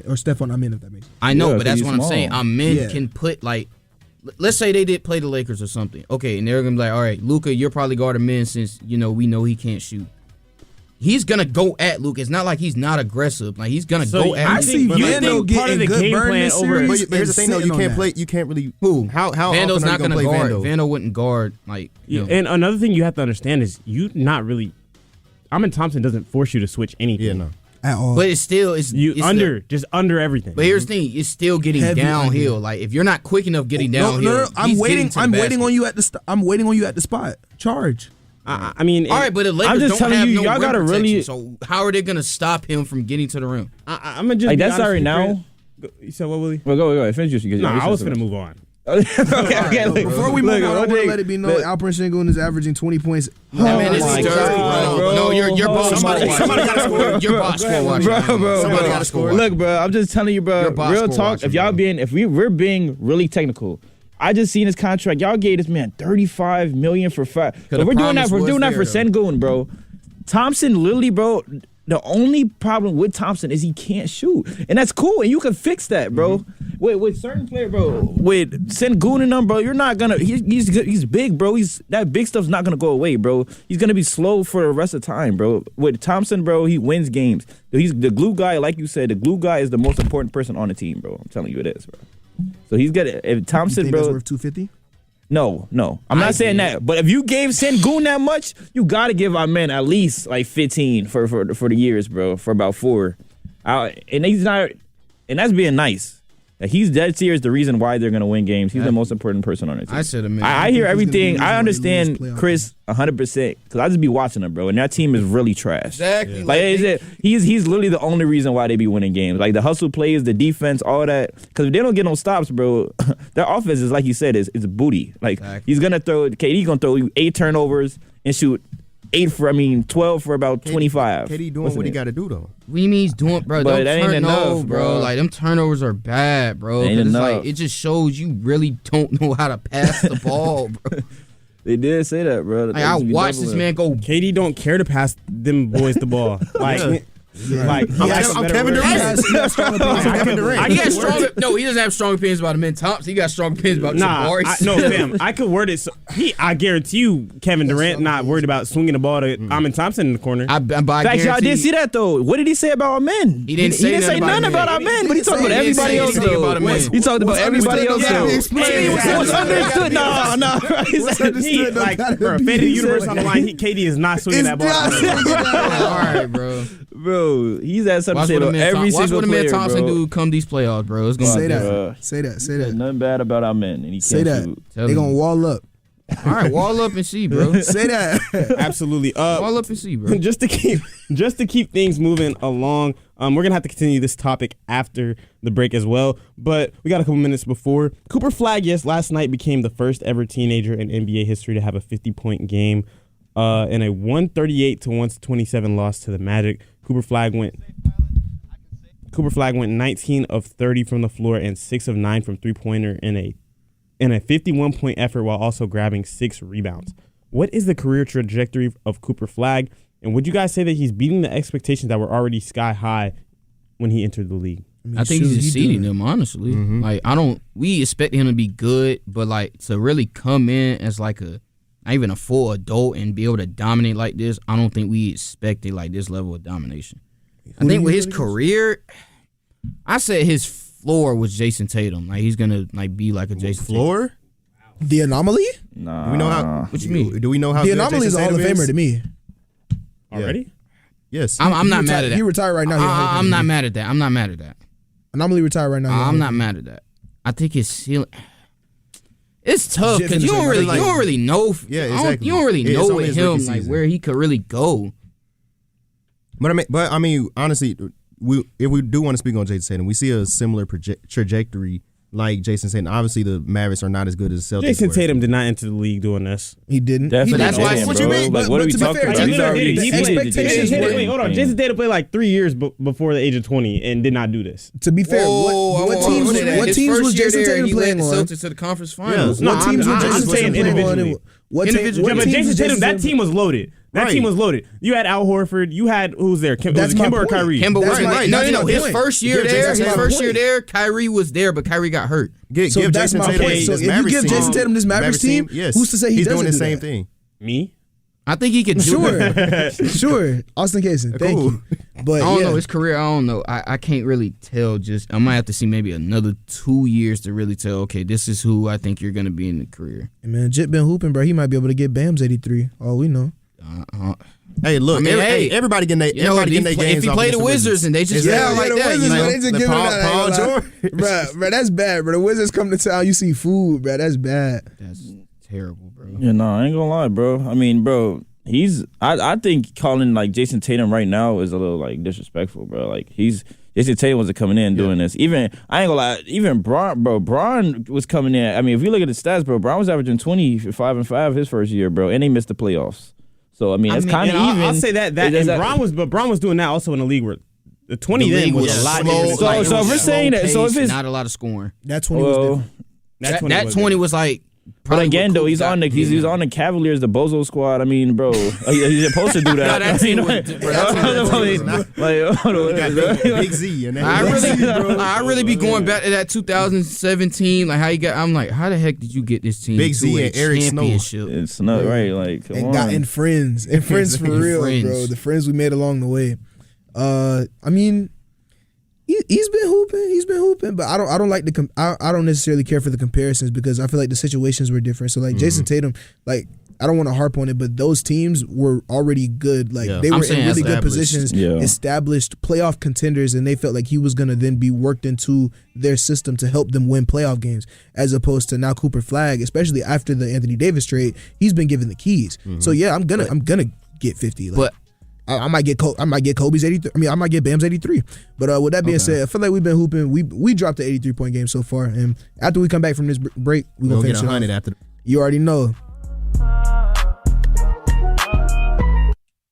or Steph on Amin, if that makes sense. I know, but that's what I'm saying. Amin can put like, let's say they did play the Lakers or something. Okay, and they're gonna be like, all right, Luka, you're probably guarding Amin since we know he can't shoot. He's gonna go at Luka. It's not like he's not aggressive. Like he's gonna go at. I see Vando getting good game plan over. But here's the thing, though. You can't play. You can't really. Who? How Vando's often not are you gonna play guard. Vando? Vando wouldn't guard like. And another thing you have to understand is you not really. Amin Thompson doesn't force you to switch anything. Yeah, no. at all. But it's still it's under everything. But here's the thing: it's still getting Heavy downhill. under. Like if you're not quick enough getting downhill, No. I'm he's waiting. getting to the I'm waiting basket. on you at the. I'm waiting on you at the spot. Charge. I mean, all right, but the Lakers I'm just don't telling have you, no y'all rim gotta protection, really. So how are they gonna stop him from getting to the rim? I'm gonna just like be that's honest already with you, now. Chris. You said what, Willie? Well, go. Finish your. No, I was gonna move on. okay. Look, Before we move on, I want to look, let it be known Alperen Sengun is averaging 20 points. Man, this is my dirty, God, bro. No, you're boss score watching. Somebody got to score. You're boss score watching. Bro. Somebody got to score. Look, bro, I'm just telling you, bro. Real talk. watching, If y'all we're being really technical. I just seen his contract. Y'all gave this man $35 million for 5. So we're doing that. We're doing that for Sengun, bro. Thompson, literally, bro. The only problem with Thompson is he can't shoot, and that's cool, and you can fix that, bro. With certain players, bro. With Sengun and them, bro, you're not gonna. He's good. He's big, bro. That big stuff's not gonna go away, bro. He's gonna be slow for the rest of the time, bro. With Thompson, bro, he wins games. He's the glue guy, like you said. The glue guy is the most important person on the team, bro. I'm telling you, it is, bro. So he's got if Thompson, you think bro, that's worth 250. No. I'm not saying that. But if you gave Sengun that much, you got to give our men at least like 15 for the years, bro, for about 4. And he's not, and that's being nice. He's dead serious the reason why they're going to win games. He's the most important person on the team. I said, man. I hear everything. I understand Chris 100% because I just be watching them, bro. And that team is really trash. Exactly. Like he's literally the only reason why they be winning games. Like the hustle plays, the defense, all that. Because if they don't get no stops, bro, their offense is like you said is booty. Like he's gonna throw. KD's gonna throw you 8 turnovers and shoot 12 for about 25. KD doing what he got to do though. What do you mean he's doing, bro? But that ain't enough, bro. Like them turnovers are bad, bro. Ain't It's enough. like it just shows you really don't know how to pass the ball, bro. They did say that, bro. Like, I watched this man go. KD don't care to pass them boys the ball. Like. Like I'm Kevin Durant. He has strong opinions on Kevin Durant. He has strong. No, he doesn't have strong opinions about him in Thompson. He got strong opinions about Jabari. No, fam. I could word it. So I guarantee you, Kevin Durant not worried about swinging the ball to Amin Thompson in the corner. Facts, y'all did see that though. What did he say about our men? He didn't say nothing about our men, but he talked about everybody else though. He talked about everybody else though. What's understood? No. What's understood? Like, bro, fate of the universe on the line. KD is not swinging that ball. All right, bro. Bro, he's at something to say about every single player, Watch what a man Thompson bro. do come these playoffs, bro. It's gonna Say that. Say that. Nothing bad about our men, and he can't Say that. shoot. They gonna wall up. All right, wall up and see, bro. Say that. Absolutely. Wall up and see, bro. Just to keep things moving along, we're gonna have to continue this topic after the break as well. But we got a couple minutes before. Cooper Flagg, last night became the first ever teenager in NBA history to have a 50-point game in a 138-127 loss to the Magic. Cooper Flagg went 19 of 30 from the floor and 6 of 9 from three-pointer in a 51-point effort while also grabbing 6 rebounds. What is the career trajectory of Cooper Flagg? And would you guys say that he's beating the expectations that were already sky high when he entered the league? I think he's exceeding them, honestly. Mm-hmm. Like we expect him to be good, but like to really come in as like not even a full adult and be able to dominate like this, I don't think we expected like this level of domination. I think with his career, I said his floor was Jason Tatum. Like he's gonna like be like a Jason floor. Tatum. The anomaly? Nah. Do we know how? What you mean? Do we know how? The anomaly is a Hall of Famer to me. Already? Yes. I'm not mad at that. He retired right now. I'm not mad at that. I'm not mad at that. Anomaly retired right now. I'm not mad at that. I think his ceiling. It's tough because you don't really know. Yeah, exactly. You don't really know with him like where he could really go. But I mean, honestly, if we do want to speak on Jason Tatum, we see a similar trajectory like Jason Tatum. Obviously, the Mavericks are not as good as the Celtics. Jason Tatum did not enter the league doing this. He didn't. Definitely. That's why. What you mean? Like, what are we talking about? He's already expectations. Wait, hold on. Jason Tatum played like 3 years before the age of 20 and did not do this. To be fair, what teams was Jason Tatum playing on? Celtics to the conference finals. What teams was Jason Tatum playing on? But Jason Tatum, that team was loaded. That team was loaded. You had Al Horford. You had who's there? Was it Kemba or Kyrie? Kemba was no. His first year there, Kyrie was there, but Kyrie got hurt. So that's my point. So if you give Jason Tatum this Mavericks team, who's to say he's doing the same thing? Me? I think he can do it. Sure. Austin Kaysen, thank you. But I don't know his career. I don't know. I can't really tell. Just I might have to see maybe another 2 years to really tell. Okay, this is who I think you're gonna be in the career. Man, Jit been hooping, bro. He might be able to get Bam's 83. All we know. Hey, look, everybody getting their games. If he play the Wizards and they just like that, they just give him Paul George, bro, that's bad. Bro, the Wizards come to town, you see food, bro. That's bad. That's terrible, bro. Yeah, no, I ain't gonna lie, bro. I mean, bro, I think calling like Jason Tatum right now is a little like disrespectful, bro. Like Jason Tatum wasn't coming in doing this. Even I ain't gonna lie, even Bron was coming in. I mean, if you look at the stats, bro, Bron was averaging 25-5 his first year, bro, and he missed the playoffs. So I mean, it's kind of even. I'll say that Bron was doing that also in a league where the 20 then was a lot. So if we're saying that, so if it's not a lot of scoring, that 20 was different. That 20 was like. But again, though, he's on the Cavaliers, the Bozo squad. I mean, bro, he's supposed to do that. Big Z. I really be going back to that 2017. Like how you got. I'm like, how the heck did you get this team? Big Z and Eric Snow. It's not right. Like, and friends for real, bro. The friends we made along the way. I mean. He's been hooping, but I don't like I don't necessarily care for the comparisons because I feel like the situations were different. So like Jason Tatum, like I don't want to harp on it, but those teams were already good. Like they were in really good positions, established playoff contenders, and they felt like he was gonna then be worked into their system to help them win playoff games. As opposed to now Cooper Flagg, especially after the Anthony Davis trade, he's been given the keys. So yeah, I'm gonna get 50. Like, but I might get Kobe's 83. I mean, I might get Bam's 83. But with that being said, I feel like we've been hooping. We dropped the 83-point game so far, and after we come back from this break, we're gonna finish 100 after. You already know.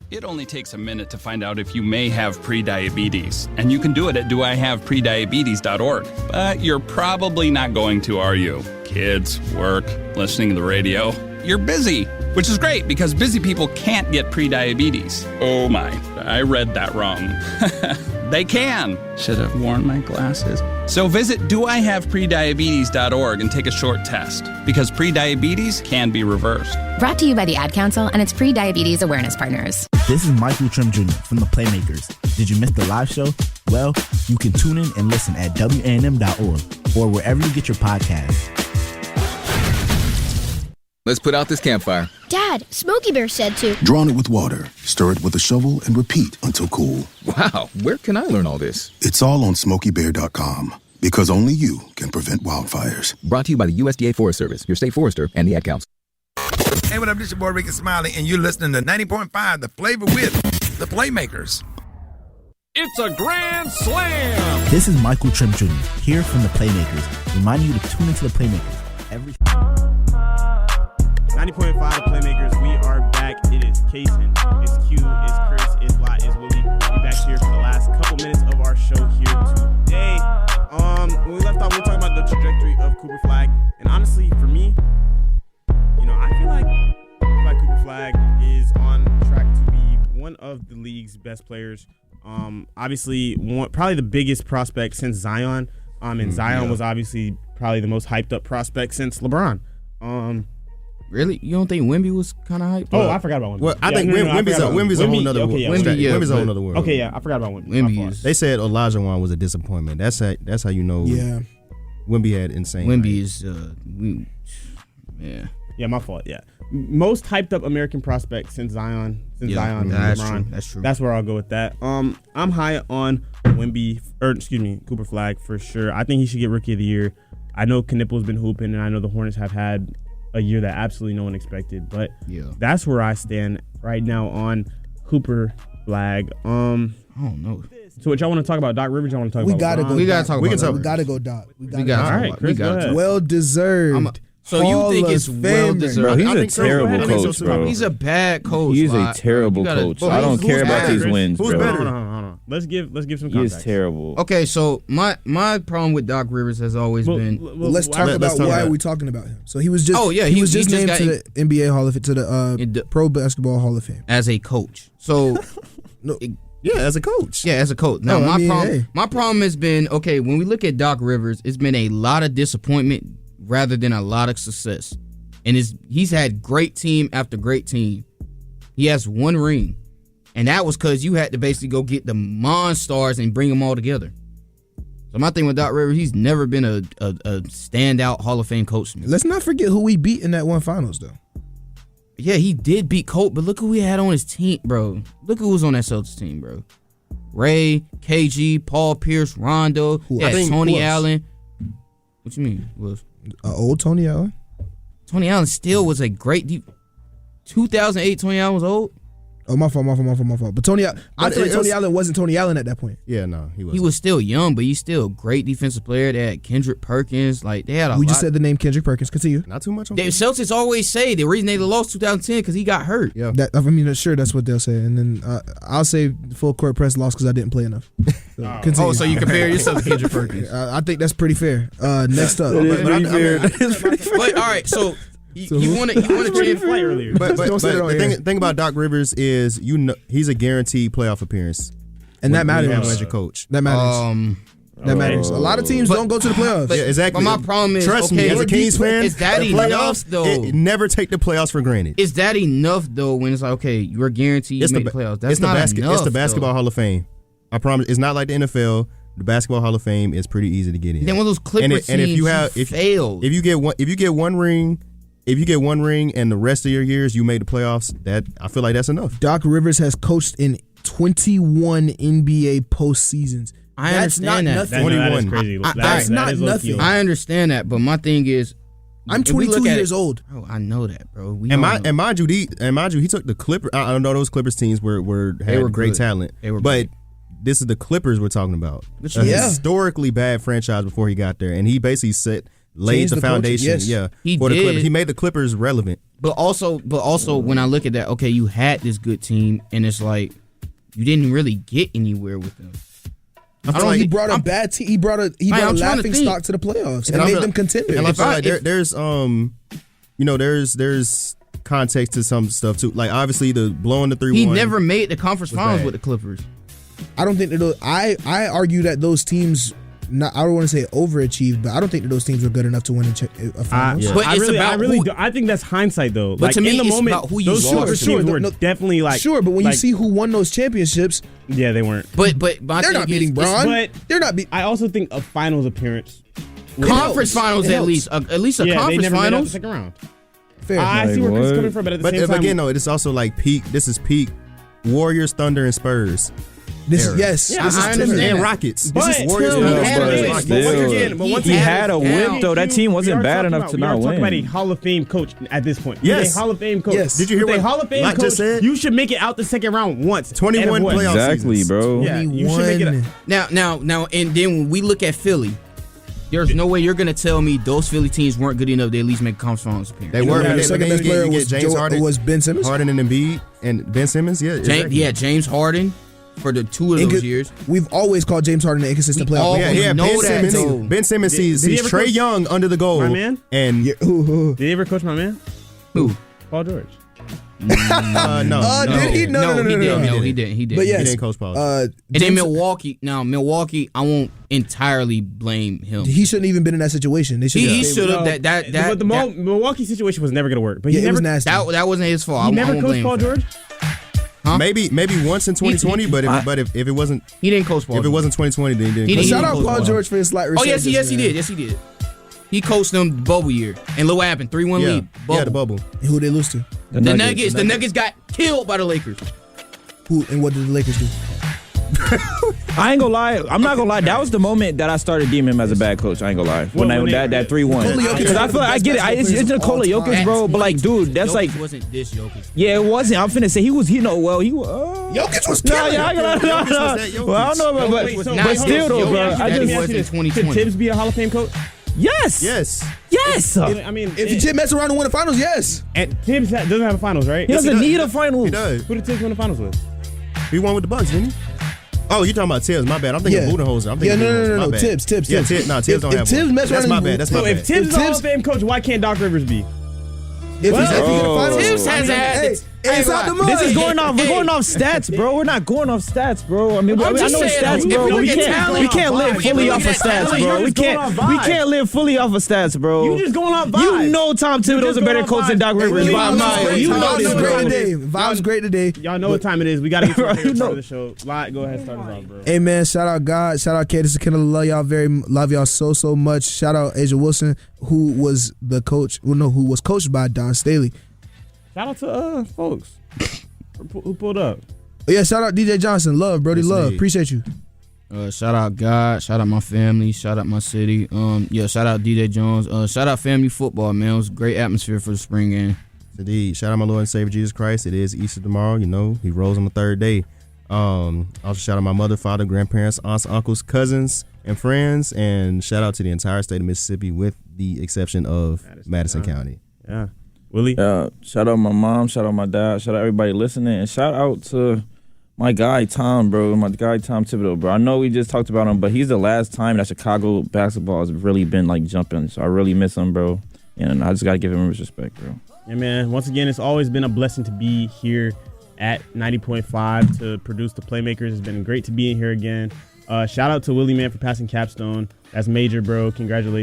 It only takes a minute to find out if you may have prediabetes, and you can do it at doihaveprediabetes.org. But you're probably not going to, are you? Kids, work, listening to the radio. You're busy, which is great because busy people can't get prediabetes. Oh my, I read that wrong. They can. Should have worn my glasses. So visit doihaveprediabetes.org and take a short test because prediabetes can be reversed. Brought to you by the Ad Council and its pre-diabetes awareness partners. This is Michael Trim Jr. from the Playmakers. Did you miss the live show? Well, you can tune in and listen at WANM.org or wherever you get your podcasts. Let's put out this campfire. Dad, Smokey Bear said to Drown it with water, stir it with a shovel, and repeat until cool. Wow, where can I learn all this? It's all on SmokeyBear.com because only you can prevent wildfires. Brought to you by the USDA Forest Service, your state forester, and the Ad Council. Hey, what up? This your boy Ricky Smiley, and you're listening to 90.5 The Flavor with the Playmakers. It's a grand slam! This is Michael Trim Jr. here from the Playmakers, reminding you to tune into the Playmakers every 90.5 The Playmakers, we are back. It is Kason, it's Q, it's Chris, it's Lot, it's Willie. We're back here for the last couple minutes of our show here today. When we left off, we were talking about the trajectory of Cooper Flagg. And honestly, for me, I feel like Cooper Flagg is on track to be one of the league's best players. Obviously, probably the biggest prospect since Zion. And Zion was obviously probably the most hyped up prospect since LeBron. Really? You don't think Wemby was kind of hyped? Oh, I forgot about Wemby. Well, I think Wemby's a whole nother world. Wemby's a whole nother world. Okay, yeah, I forgot about Wemby. They said Olajuwon was a disappointment. That's how you know. Yeah. Wemby had insane. Wemby is Yeah, my fault. Yeah, most hyped up American prospect since Zion. Zion, that's LeBron. True. That's true. That's where I'll go with that. I'm high on Cooper Flagg for sure. I think he should get Rookie of the Year. I know Kniple's been hooping, and I know the Hornets have had a year that absolutely no one expected, but that's where I stand right now on Cooper Flagg. I don't know. So what y'all want to talk about? Doc Rivers? Y'all want to talk we about? Gotta go. We gotta talk. We gotta go, Doc. All right, Chris, go ahead. Well deserved. So you think it's well deserved? Bro, he's a terrible coach, bro. He's a bad coach. He's a terrible coach. I don't care about these wins, bro. Who's better? Hold on. Let's give some context. He is terrible. Okay, so my problem with Doc Rivers has always been. Let's talk about why are we talking about him. So he was just. He was just named to the NBA Hall of Fame, to the Pro Basketball Hall of Fame as a coach. So. As a coach. Yeah, as a coach. Now my problem has been when we look at Doc Rivers, it's been a lot of disappointment rather than a lot of success. And he's had great team after great team. He has one ring. And that was because you had to basically go get the Monstars and bring them all together. So my thing with Doc Rivers, he's never been a standout Hall of Fame coach. Let's not forget who we beat in that one finals, though. Yeah, he did beat Colt, but look who he had on his team, bro. Look who was on that Celtics team, bro. Ray, KG, Paul Pierce, Rondo, Tony Allen. What you mean? Old Tony Allen? Tony Allen still was a great 2008 Tony Allen was old? Oh, my fault. But Tony Allen wasn't Tony Allen at that point. Yeah, no, he wasn't. He was still young, but he's still a great defensive player. They had Kendrick Perkins. Like, they had a lot. We just said the name Kendrick Perkins. Continue. Not too much on The Celtics always say the reason they lost 2010 because he got hurt. Yeah. Sure, that's what they'll say. And then I'll say full court press lost because I didn't play enough. So, so you compare yourself to Kendrick Perkins. I think that's pretty fair. Next up. But all right, so you want to change But the thing about Doc Rivers is, he's a guaranteed playoff appearance, and that matters as your coach. That matters. That matters. A lot of teams don't go to the playoffs. Yeah, exactly. But my problem is, trust me, as a Kings fan, is that enough though? Never take the playoffs for granted. Is that enough though? When it's like, okay, you're guaranteed to make the playoffs. That's not enough. It's the Basketball Hall of Fame. I promise. It's not like the NFL. The Basketball Hall of Fame is pretty easy to get in. Then one of those Clippers teams failed. If you get one ring and the rest of your years you made the playoffs, I feel like that's enough. Doc Rivers has coached in 21 NBA postseasons. I understand that. 21. That is crazy. That's not nothing. I understand that, but my thing is, I'm 22 years old. Oh, I know that, bro. And mind you, he took the Clippers. I don't know, those Clippers teams had great good. talent. They were but good. This is the Clippers we're talking about. A historically bad franchise before he got there, and he basically laid the foundation. Yes. Yeah, he for did. the Clippers. He made the Clippers relevant. But also, when I look at that, okay, you had this good team, and it's like you didn't really get anywhere with them. He brought a bad team. He brought a laughing stock to the playoffs and made them contenders. And I feel like there's context to some stuff too. Like obviously the blowing the 3-1. He never made the conference finals with the Clippers. I don't think that I argue that those teams. I don't want to say overachieved, but I don't think that those teams were good enough to win a finals. But I think that's hindsight though. But like to me, in the it's moment, about who you those lost. teams were definitely like but when you see who won those championships, yeah, they weren't. But they're not beating Bron. But they're not. I also think a finals appearance, conference finals at least a conference they never made it out finals. the second round. Fair. I see where Chris is coming from, but at the same time, again, no, it's also like peak. This is peak Warriors, Thunder, and Spurs. This is I understand. And Rockets. But this is Warriors, Rockets. He had a whip though. That team wasn't bad enough to not win. We are talking about a Hall of Fame coach at this point. Yes. He's a Hall of Fame coach. Yes. Did you hear what Hall of Fame Mike coach just said? You should make it out the second round once. 21 playoff exactly, seasons. bro. Yeah, you should make it. Now, and then when we look at Philly, there's no way you're gonna tell me those Philly teams weren't good enough to at least make a conference finals appearance. They were. The second best player was James Harden. Was Ben Simmons. Harden and Embiid and Ben Simmons. Yeah, exactly. James Harden for the two of those years. We've always called James Harden an inconsistent player. Ben Simmons sees Trae Young under the goal. My man. And did he ever coach my man? Who? Paul George. No. Did he? No, he didn't. But yes, he didn't coach Paul. And then Milwaukee, I won't entirely blame him. He shouldn't even been in that situation. He should have. But the Milwaukee situation was never going to work. But it was nasty. That wasn't his fault. He never coached Paul George. Huh? Maybe once in 2020, but if it wasn't, he didn't coach Paul. If it wasn't 2020, then he didn't. Shout out Paul George for his slight resurgence. Yes, he did. He coached them the bubble year, and look what happened: 3-1 lead. Yeah, the bubble. And who they lose to? The Nuggets. The Nuggets got killed by the Lakers. And what did the Lakers do? I ain't gonna lie. I'm not gonna lie. That was the moment that I started deeming him as a bad coach. I ain't gonna lie. When that 3-1. Because I feel like I get it. It's Nikola Jokic, bro. But like, dude, that's Jokic like. Wasn't this Jokic? Yeah, it wasn't. I'm finna say he was. Jokic was killing. No. Well, I don't know, but still though, bro. I just wasn't 2020. Could Tibbs be a Hall of Fame coach? Yes. I mean, if you Tibbs mess around and win the finals, yes. And Tibbs doesn't have a finals, right? He doesn't need a finals. He does. Who did Tibbs win the finals with? He won with the Bucks, didn't he? Oh, you're talking about Tibbs. My bad. I'm thinking Budenholzer. No. Tibbs. Yeah, Tibbs don't have one. Tibbs mess That's my bad. So if Tibbs is a Hall of Fame coach, why can't Doc Rivers be? If he's in the finals, Tibbs has had. It's out the mud. This is going off. We're going off stats, bro. We're not going off stats, bro. I mean, I know it's stats, bro. We can't live fully off of stats, bro. We can't live fully off of stats, bro. You just going off vibes. You know Tom Thibodeau's a better coach than Doc Rivers. You know this, bro. Vibes great today. Y'all know what time it is. We gotta get to the favorite part of the show. Go ahead, start us off, bro. Hey man, shout out God, shout out Cadence and Kendall. Love y'all so much. Shout out Asia Wilson, who was the coach. Who was coached by Don Staley. Shout out to folks who pulled up. Yeah, shout out DJ Johnson. Love, Brody. Yes, love. indeed. Appreciate you. Shout out God. Shout out my family. Shout out my city. Shout out DJ Jones. Shout out family football, man. It was a great atmosphere for the spring game. Indeed. Shout out my Lord and Savior Jesus Christ. It is Easter tomorrow. You know, he rose on the third day. Also shout out my mother, father, grandparents, aunts, uncles, cousins, and friends. And shout out to the entire state of Mississippi with the exception of Madison County. Yeah. Willie? Shout out my mom. Shout out my dad. Shout out everybody listening. And shout out to my guy, Tom, bro. My guy, Tom Thibodeau, bro. I know we just talked about him, but he's the last time that Chicago basketball has really been, like, jumping. So I really miss him, bro. And I just got to give him his respect, bro. Yeah, man. Once again, it's always been a blessing to be here at 90.5 to produce the Playmakers. It's been great to be in here again. Shout out to Willie, man, for passing capstone. That's major, bro. Congratulations.